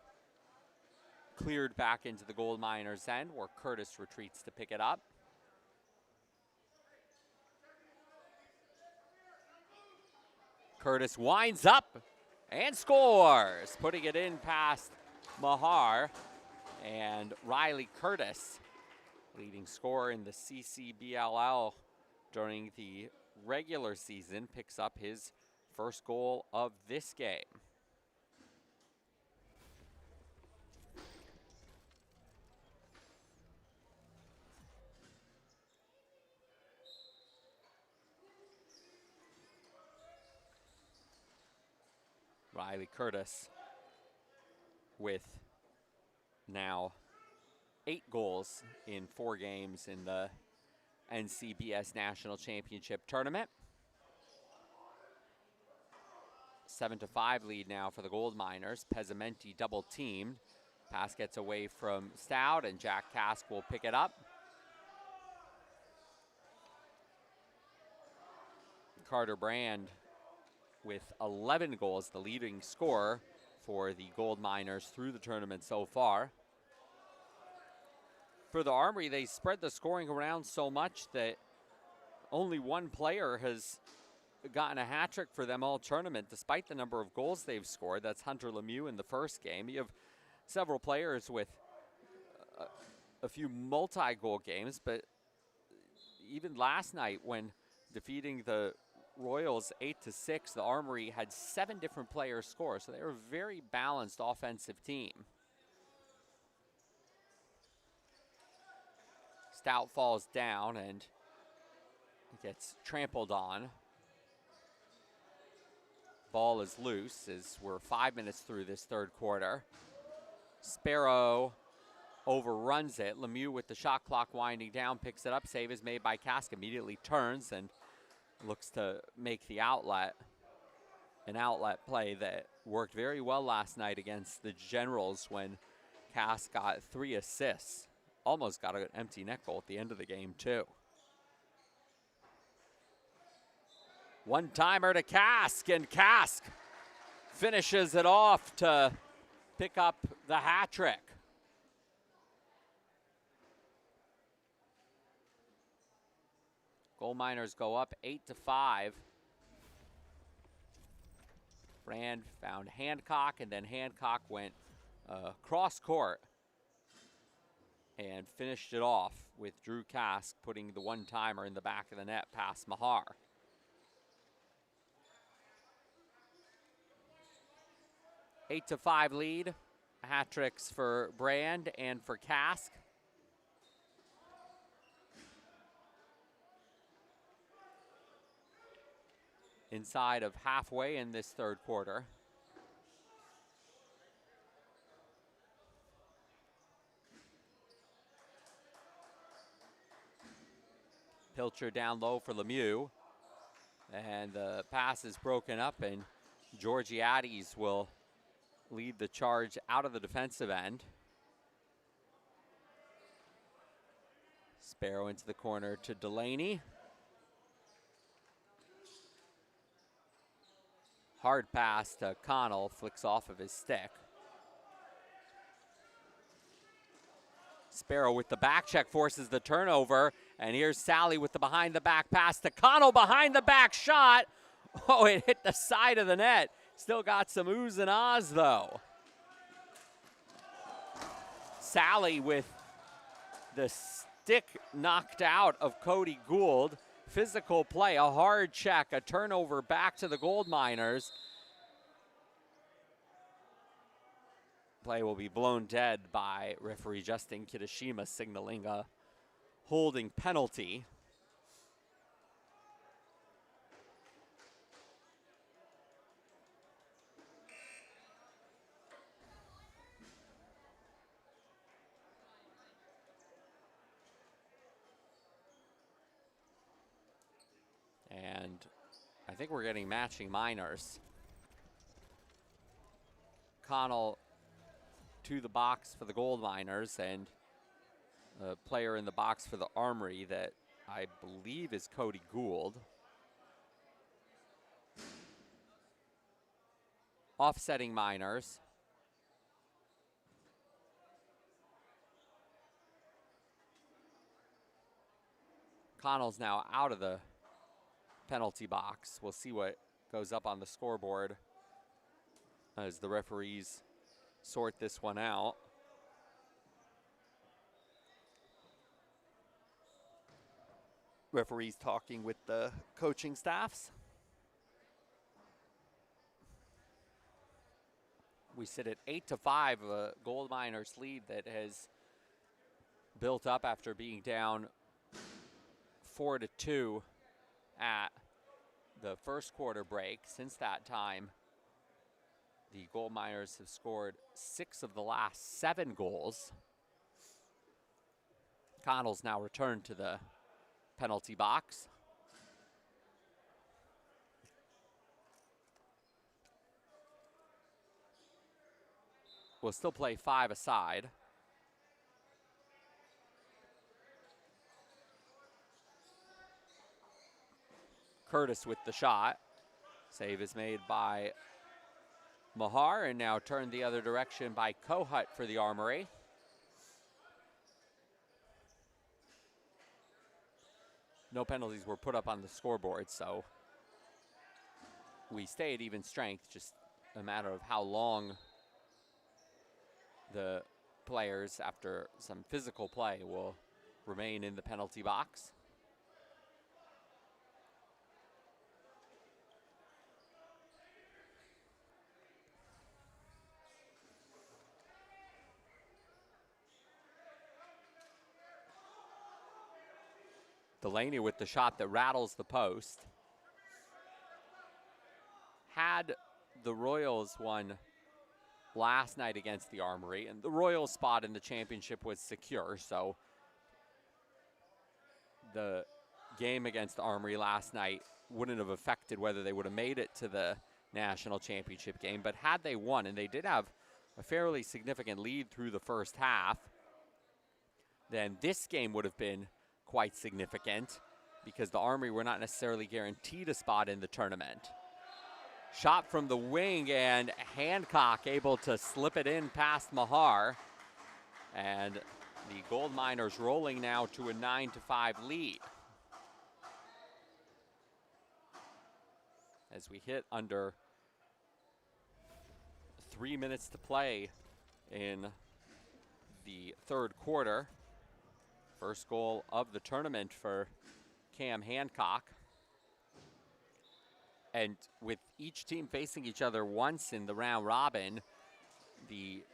cleared back into the Gold Miners' end, where Curtis retreats to pick it up. Curtis winds up and scores, putting it in past Mahar. And Riley Curtis, leading scorer in the CCBLL during the regular season, picks up his first goal of this game. Riley Curtis with now 8 goals in 4 games in the NCBS National Championship Tournament. 7-5 lead now for the Gold Miners. Pezzamenti double teamed. Pass gets away from Stout, and Jack Kask will pick it up. Carter Brand with 11 goals, the leading scorer for the Gold Miners through the tournament so far. For the Armory, they spread the scoring around so much that only one player has gotten a hat trick for them all tournament, despite the number of goals they've scored. That's Hunter Lemieux in the first game. You have several players with a few multi-goal games, but even last night when defeating the Royals 8-6, the Armory had 7 different players score, so they were a very balanced offensive team. Stout falls down and gets trampled on. Ball is loose as we're 5 minutes through this third quarter. Sparrow overruns it. Lemieux with the shot clock winding down, picks it up. Save is made by Kask, immediately turns and looks to make the outlet. An outlet play that worked very well last night against the Generals when Kask got 3 assists. Almost got an empty net goal at the end of the game too. One-timer to Kask, and Kask finishes it off to pick up the hat trick. Gold Miners go up 8-5. Brand found Hancock, and then Hancock went cross court and finished it off with Drew Kask putting the one-timer in the back of the net past Mahar. 8-5 lead. Hat tricks for Brand and for Kask. Inside of halfway in this third quarter. Pilcher down low for Lemieux. And the pass is broken up, and Georgiades will lead the charge out of the defensive end. Sparrow into the corner to Delaney. Hard pass to Connell, flicks off of his stick. Sparrow with the back check forces the turnover, and here's Sally with the behind the back pass to Connell, behind the back shot. Oh, it hit the side of the net. Still got some oohs and ahs though. Sally with the stick knocked out of Cody Gould. Physical play, a hard check, a turnover back to the Gold Miners. Play will be blown dead by referee Justin Kitashima, signaling a holding penalty. And I think we're getting matching minors. Connell to the box for the Gold Miners, and a player in the box for the Armory that I believe is Cody Gould. Offsetting minors. Connell's now out of the penalty box. We'll see what goes up on the scoreboard as the referees sort this one out. Referees talking with the coaching staffs. We sit at 8-5, a Gold Miners lead that has built up after being down 4-2 at the first quarter break. Since that time, the Gold Miners have scored 6 of the last 7 goals. Connell's now returned to the penalty box. We'll still play 5 aside. Curtis with the shot. Save is made by Mahar, and now turned the other direction by Kohut for the Armory. No penalties were put up on the scoreboard, so we stay at even strength, just a matter of how long the players, after some physical play, will remain in the penalty box. Delaney with the shot that rattles the post. Had the Royals won last night against the Armory, and the Royals spot in the championship was secure, so the game against the Armory last night wouldn't have affected whether they would have made it to the national championship game. But had they won, and they did have a fairly significant lead through the first half, then this game would have been quite significant because the Armory were not necessarily guaranteed a spot in the tournament. Shot from the wing, and Hancock able to slip it in past Mahar. And the Gold Miners rolling now to a 9-5 lead. As we hit under 3 minutes to play in the third quarter. First goal of the tournament for Cam Hancock. And with each team facing each other once in the round robin, the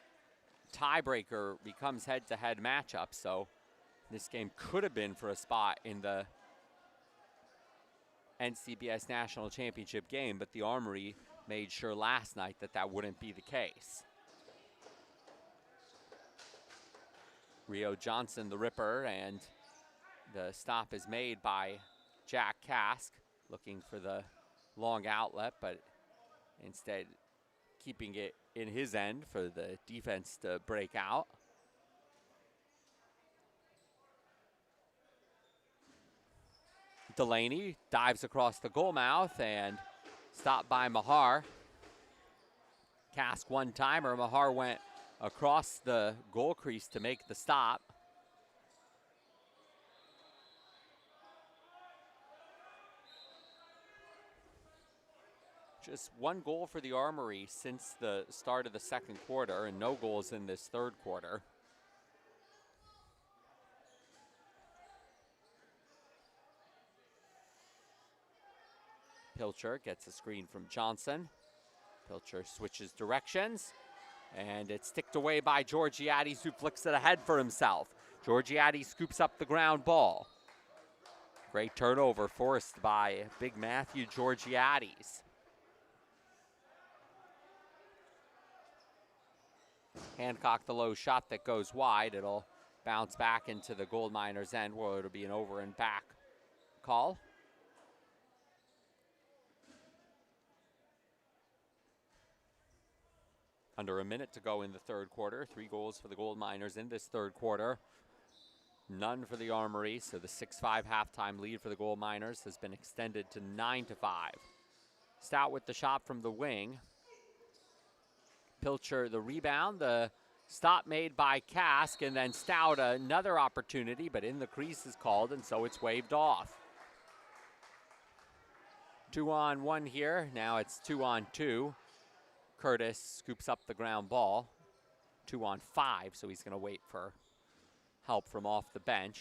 tiebreaker becomes head-to-head matchup. So this game could have been for a spot in the NCBS National Championship game, but the Armory made sure last night that that wouldn't be the case. Rio Johnson, the Ripper, and the stop is made by Jack Kask, looking for the long outlet, but instead keeping it in his end for the defense to break out. Delaney dives across the goal mouth and stopped by Mahar. Kask one-timer. Mahar went across the goal crease to make the stop. Just one goal for the Armory since the start of the second quarter, and no goals in this third quarter. Pilcher gets a screen from Johnson. Pilcher switches directions, and it's sticked away by Georgiades, who flicks it ahead for himself. Georgiades scoops up the ground ball. Great turnover forced by big Matthew Georgiades. Hancock, the low shot that goes wide. It'll bounce back into the Gold Miners' end, where it'll be an over and back call. Under a minute to go in the third quarter. 3 goals for the Gold Miners in this third quarter. None for the Armory, so the 6-5 halftime lead for the Gold Miners has been extended to 9-5. Stout with the shot from the wing. Pilcher the rebound, the stop made by Kask, and then Stout another opportunity, but in the crease is called, and so it's waved off. 2-on-1 here, now it's 2-on-2. Curtis scoops up the ground ball. 2-on-5, so he's going to wait for help from off the bench.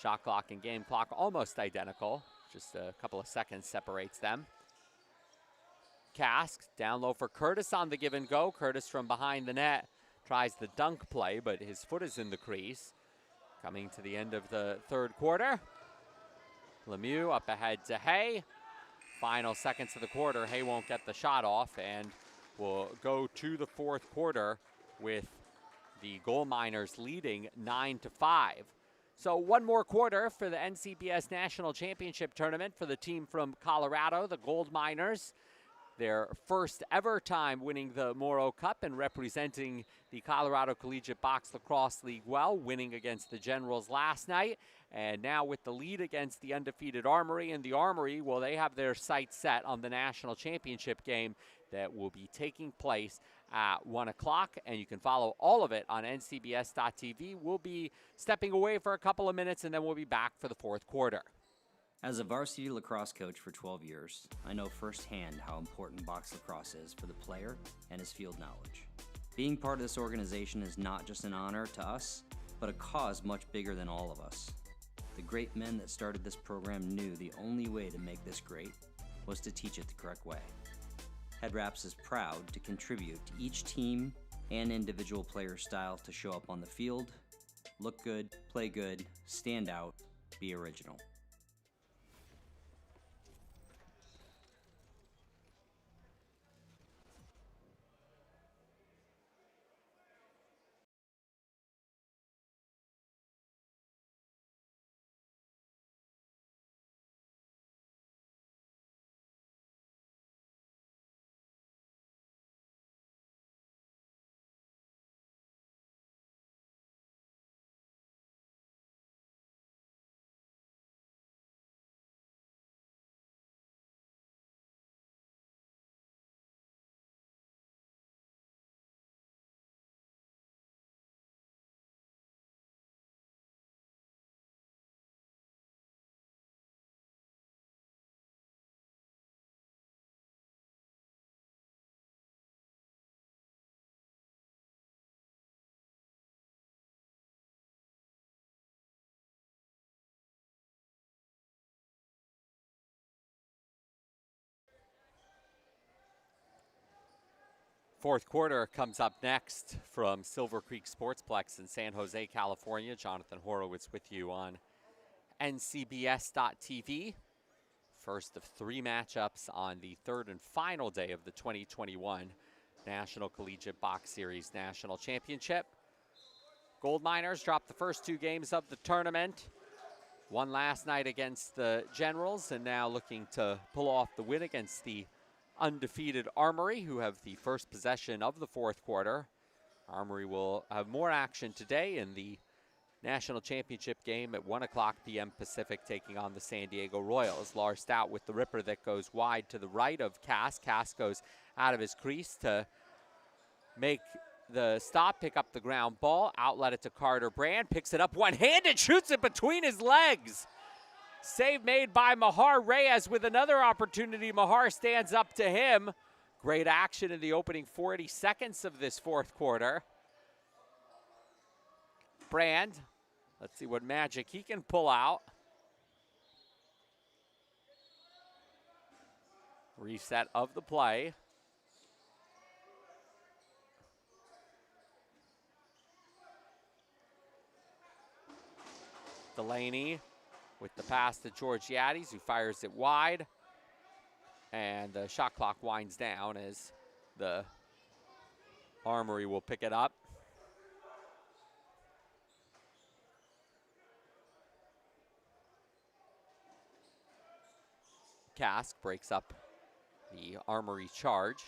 Shot clock and game clock almost identical. Just a couple of seconds separates them. Kask down low for Curtis on the give and go. Curtis from behind the net tries the dunk play, but his foot is in the crease. Coming to the end of the third quarter. Lemieux up ahead to Hay. Final seconds of the quarter. Hay won't get the shot off, and we'll go to the fourth quarter with the Gold Miners leading 9-5. So one more quarter for the NCBS National Championship Tournament for the team from Colorado, the Gold Miners. their first ever time winning the Morrow Cup and representing the Colorado Collegiate Box Lacrosse League well, winning against the Generals last night. And now with the lead against the undefeated Armory. And the Armory, well, they have their sights set on the national championship game that will be taking place at 1 o'clock. And you can follow all of it on ncbs.tv. We'll be stepping away for a couple of minutes, and then we'll be back for the fourth quarter. As a varsity lacrosse coach for 12 years, I know firsthand how important box lacrosse is for the player and his field knowledge. Being part of this organization is not just an honor to us, but a cause much bigger than all of us. The great men that started this program knew the only way to make this great was to teach it the correct way. Head Wraps is proud to contribute to each team and individual player style to show up on the field, look good, play good, stand out, be original. Fourth quarter comes up next from Silver Creek Sportsplex in San Jose, California. Jonathan Horowitz with you on NCBS.TV. First of three matchups on the third and final day of the 2021 National Collegiate Box Series National Championship. Gold Miners dropped the first two games of the tournament. Won last night against the Generals, and now looking to pull off the win against the undefeated Armory, who have the first possession of the fourth quarter. Armory will have more action today in the national championship game at 1 o'clock p.m. Pacific, taking on the San Diego Royals. Lars Stout with the ripper that goes wide to the right of Cass. Cass goes out of his crease to make the stop, pick up the ground ball, outlet it to Carter Brand, picks it up one-handed, shoots it between his legs. Save made by Mahar Reyes with another opportunity. Mahar stands up to him. Great action in the opening 40 seconds of this fourth quarter. Brand, let's see what magic he can pull out. Reset of the play. Delaney with the pass to George Yadis, who fires it wide. And the shot clock winds down as the Armory will pick it up. Kask breaks up the Armory charge.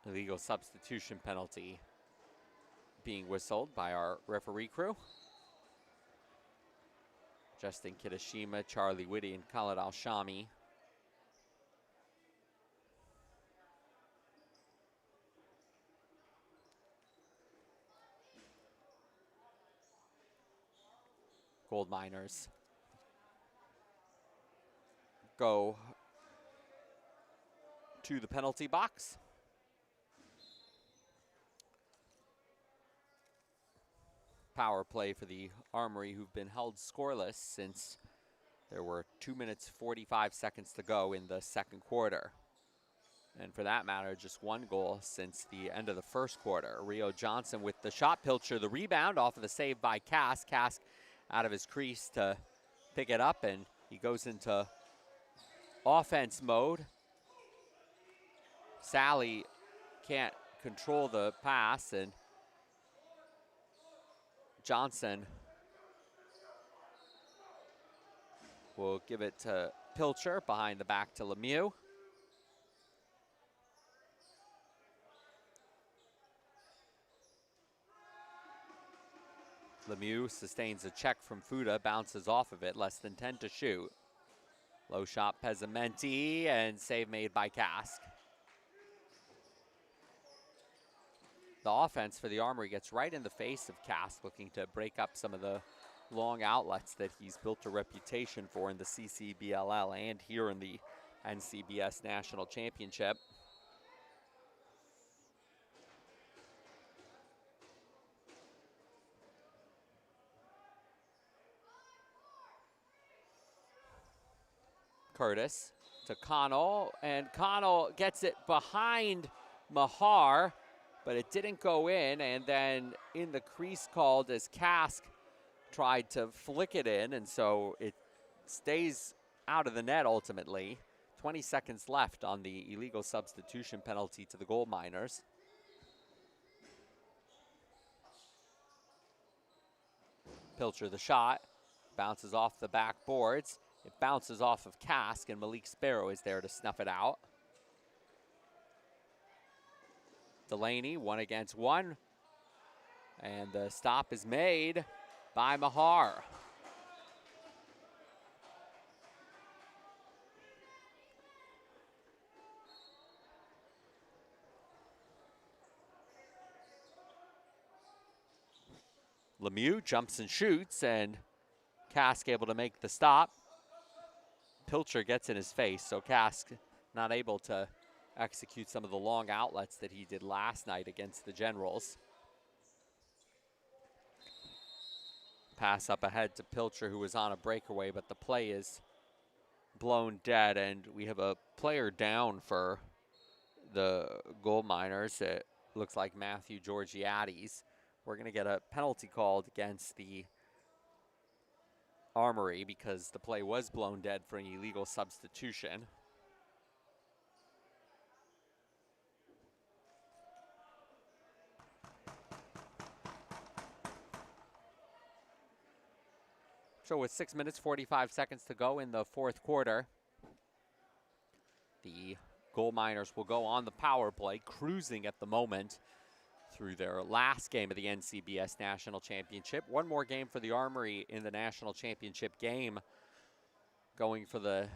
Illegal substitution penalty being whistled by our referee crew. Justin Kitashima, Charlie Whitty, and Khaled Al-Shami. Gold Miners go to the penalty box. Power play for the Armory, who've been held scoreless since there were 2 minutes 45 seconds to go in the second quarter. And for that matter, just one goal since the end of the first quarter. Rio Johnson with the shot. Pilcher the rebound off of the save by Kask. Kask out of his crease to pick it up, and he goes into offense mode. Sally can't control the pass, and Johnson will give it to Pilcher, behind the back to Lemieux. Lemieux sustains a check from Fuda, bounces off of it, less than 10 to shoot. Low shot Pezzamenti, and save made by Kask. The offense for the Armory gets right in the face of Kask, looking to break up some of the long outlets that he's built a reputation for in the CCBLL and here in the NCBS National Championship. Curtis to Connell, and Connell gets it behind Mahar, but it didn't go in, and then in the crease called as Kask tried to flick it in, and so it stays out of the net ultimately. 20 seconds left on the illegal substitution penalty to the Gold Miners. Pilcher the shot, bounces off the backboards. It bounces off of Kask, and Malik Sparrow is there to snuff it out. Delaney, 1 against 1. And the stop is made by Mahar. Lemieux jumps and shoots, and Kask able to make the stop. Pilcher gets in his face, so Kask not able to execute some of the long outlets that he did last night against the Generals. Pass up ahead to Pilcher, who was on a breakaway, but the play is blown dead, and we have a player down for the Gold Miners. It looks like Matthew Georgiades. We're going to get a penalty called against the Armory because the play was blown dead for an illegal substitution. So with 6 minutes, 45 seconds to go in the fourth quarter, the Gold Miners will go on the power play, cruising at the moment through their last game of the NCBS National Championship. One more game for the Armory in the National Championship game, going for the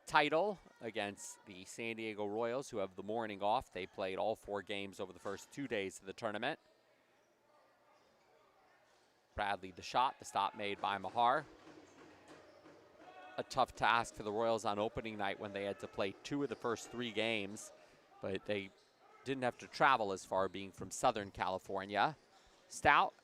title against the San Diego Royals, who have the morning off. They played all 4 games over the first 2 days of the tournament. Bradley the shot, the stop made by Mahar. A tough task for the Royals on opening night when they had to play 2 of the first 3 games, but they didn't have to travel as far, being from Southern California. Stout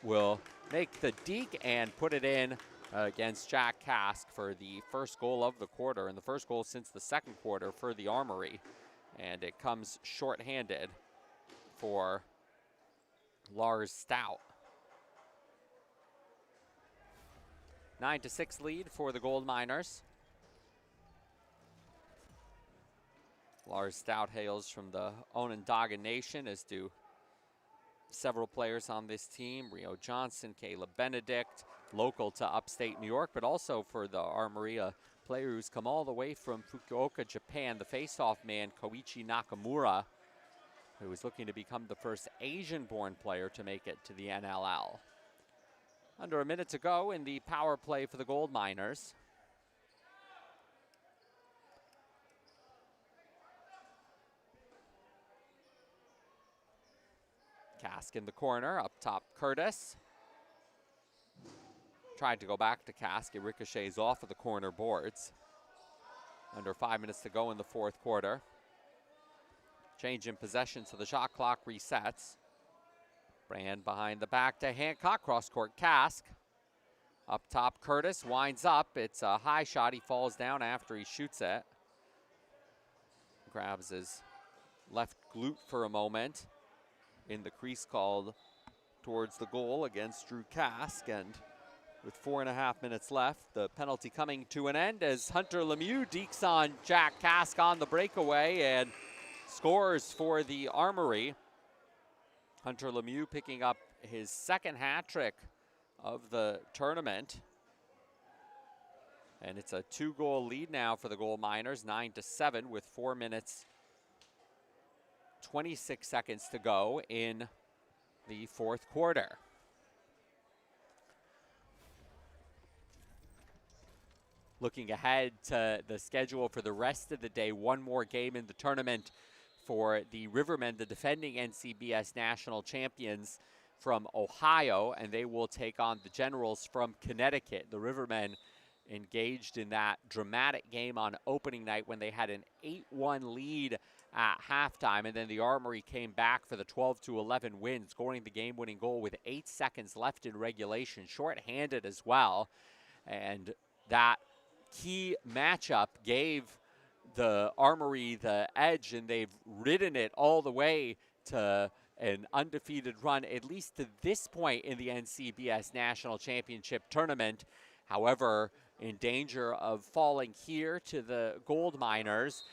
will make the deke and put it in against Jack Kask for the first goal of the quarter, and the first goal since the second quarter for the Armory. And it comes shorthanded for Lars Stout. 9-6 lead for the Gold Miners. Lars Stout hails from the Onondaga Nation, as do several players on this team. Rio Johnson, Caleb Benedict, local to upstate New York, but also for the Armory, a player who's come all the way from Fukuoka, Japan, the face-off man, Koichi Nakamura, who is looking to become the first Asian-born player to make it to the NLL. Under a minute to go in the power play for the Gold Miners. Kask in the corner, up top Curtis. Tried to go back to Kask, it ricochets off of the corner boards. Under 5 minutes to go in the fourth quarter. Change in possession, so the shot clock resets. Brand behind the back to Hancock, cross-court Kask. Up top Curtis, winds up, it's a high shot, he falls down after he shoots it. Grabs his left glute for a moment. In the crease called towards the goal against Drew Kask, and with 4.5 minutes left, the penalty coming to an end as Hunter Lemieux dekes on Jack Kask on the breakaway and scores for the Armory. Hunter Lemieux picking up his second hat trick of the tournament. And it's a 2-goal lead now for the Gold Miners, 9-7 with 4 minutes, 26 seconds to go in the fourth quarter. Looking ahead to the schedule for the rest of the day, one more game in the tournament for the Rivermen, the defending NCBS national champions from Ohio, and they will take on the Generals from Connecticut. The Rivermen engaged in that dramatic game on opening night when they had an 8-1 lead at halftime, and then the Armory came back for the 12-11 win, scoring the game-winning goal with 8 seconds left in regulation, shorthanded as well. And that key matchup gave the Armory the edge, and they've ridden it all the way to an undefeated run, at least to this point in the NCBS National Championship Tournament. However, in danger of falling here to the Gold Miners.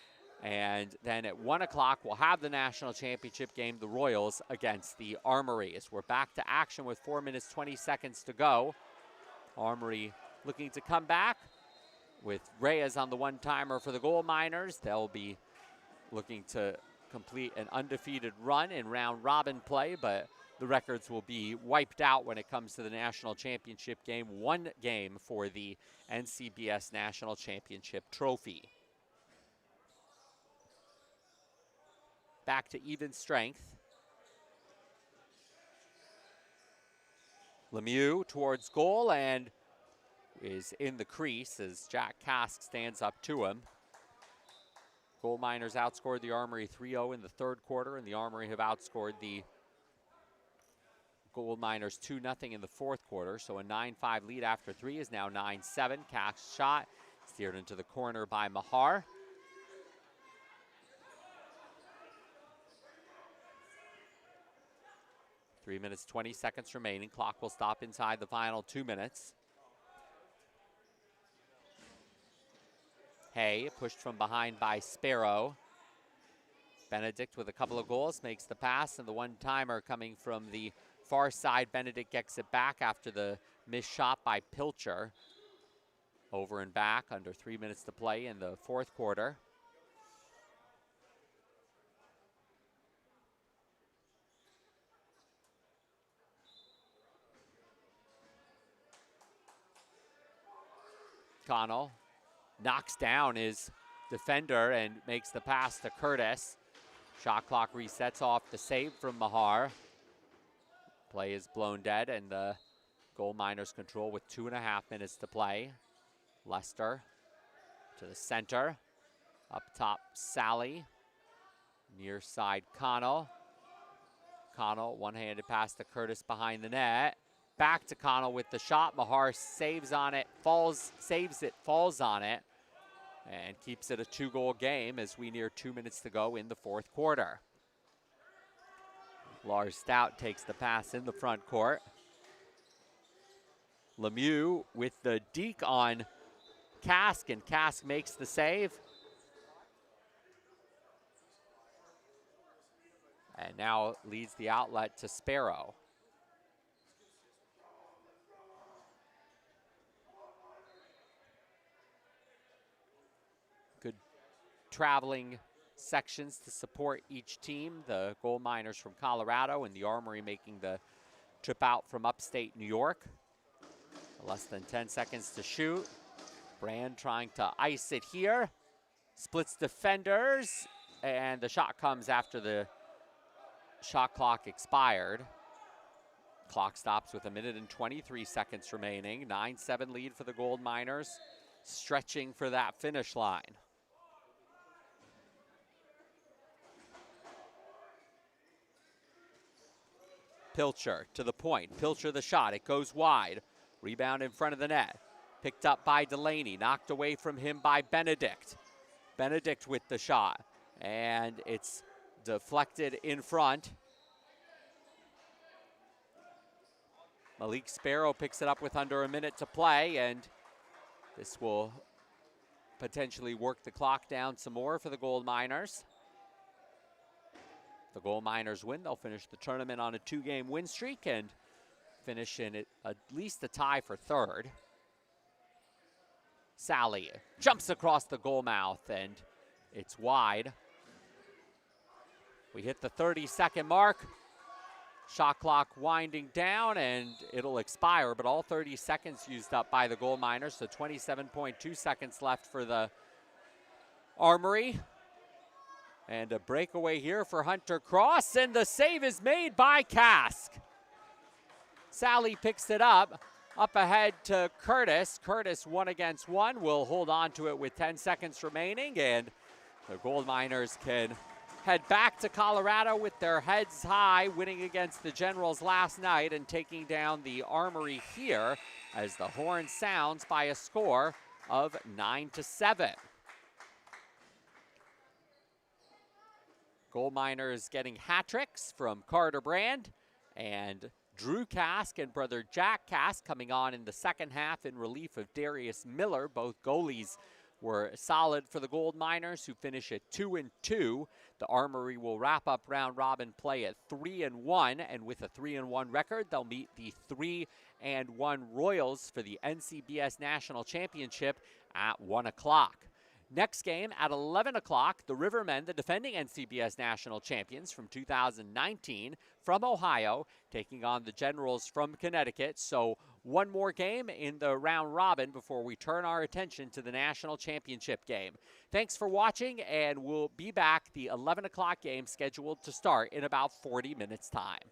And then at 1 o'clock, we'll have the national championship game, the Royals against the Armory. As we're back to action with 4 minutes, 20 seconds to go. Armory looking to come back with Reyes on the one-timer for the Gold Miners. They'll be looking to complete an undefeated run in round-robin play, but the records will be wiped out when it comes to the national championship game. One game for the NCBS National Championship Trophy. Back to even strength. Lemieux towards goal and is in the crease as Jack Kask stands up to him. Gold Miners outscored the Armory 3-0 in the third quarter, and the Armory have outscored the Gold Miners 2-0 in the fourth quarter. So a 9-5 lead after 3 is now 9-7. Kask's shot steered into the corner by Mahar. Three minutes, 20 seconds remaining. Clock will stop inside the final 2 minutes. Hay pushed from behind by Sparrow. Benedict with a couple of goals makes the pass, and the one-timer coming from the far side. Benedict gets it back after the missed shot by Pilcher. Over and back, under 3 minutes to play in the fourth quarter. Connell knocks down his defender and makes the pass to Curtis. Shot clock resets off the save from Mahar. Play is blown dead, and the Gold Miners control with 2.5 minutes to play. Lester to the center. Up top, Sally. Near side, Connell. Connell, one-handed pass to Curtis behind the net. Back to Connell with the shot. Mahar saves on it, saves it, falls on it, and keeps it a 2-goal game as we near 2 minutes to go in the fourth quarter. Lars Stout takes the pass in the front court. Lemieux with the deke on Kask, and Kask makes the save. And now leads the outlet to Sparrow. Good traveling sections to support each team. The Gold Miners from Colorado and the Armory making the trip out from upstate New York. Less than 10 seconds to shoot. Brand trying to ice it here. Splits defenders, and the shot comes after the shot clock expired. Clock stops with 1 minute and 23 seconds remaining. 9-7 lead for the Gold Miners, stretching for that finish line. Pilcher to the point. Pilcher the shot. It goes wide. Rebound in front of the net. Picked up by Delaney. Knocked away from him by Benedict. Benedict with the shot. And it's deflected in front. Malik Sparrow picks it up with under 1 minute to play, and this will potentially work the clock down some more for the Gold Miners. the Gold Miners win, they'll finish the tournament on a 2-game win streak and finish in at least a tie for third. Sally jumps across the goal mouth, and it's wide. We hit the 30-second mark. Shot clock winding down, and it'll expire, but all 30 seconds used up by the Gold Miners, so 27.2 seconds left for the Armory. And a breakaway here for Hunter Cross, and the save is made by Kask. Sally picks it up ahead to Curtis. Curtis 1-against-1 will hold on to it with 10 seconds remaining, and the Gold Miners can head back to Colorado with their heads high, winning against the Generals last night and taking down the Armory here as the horn sounds by a score of 9-7. Gold Miners getting hat tricks from Carter Brand and Drew Kask and brother Jack Kask coming on in the second half in relief of Darius Miller. Both goalies were solid for the Gold Miners, who finish at 2-2. The Armory will wrap up round robin play at 3-1, and with a 3-1 record, they'll meet the 3-1 Royals for the NCBS National Championship at 1 o'clock. Next game at 11 o'clock, the Rivermen, the defending NCBS National Champions from 2019 from Ohio, taking on the Generals from Connecticut. So one more game in the round robin before we turn our attention to the National Championship game. Thanks for watching, and we'll be back. The 11 o'clock game scheduled to start in about 40 minutes' time.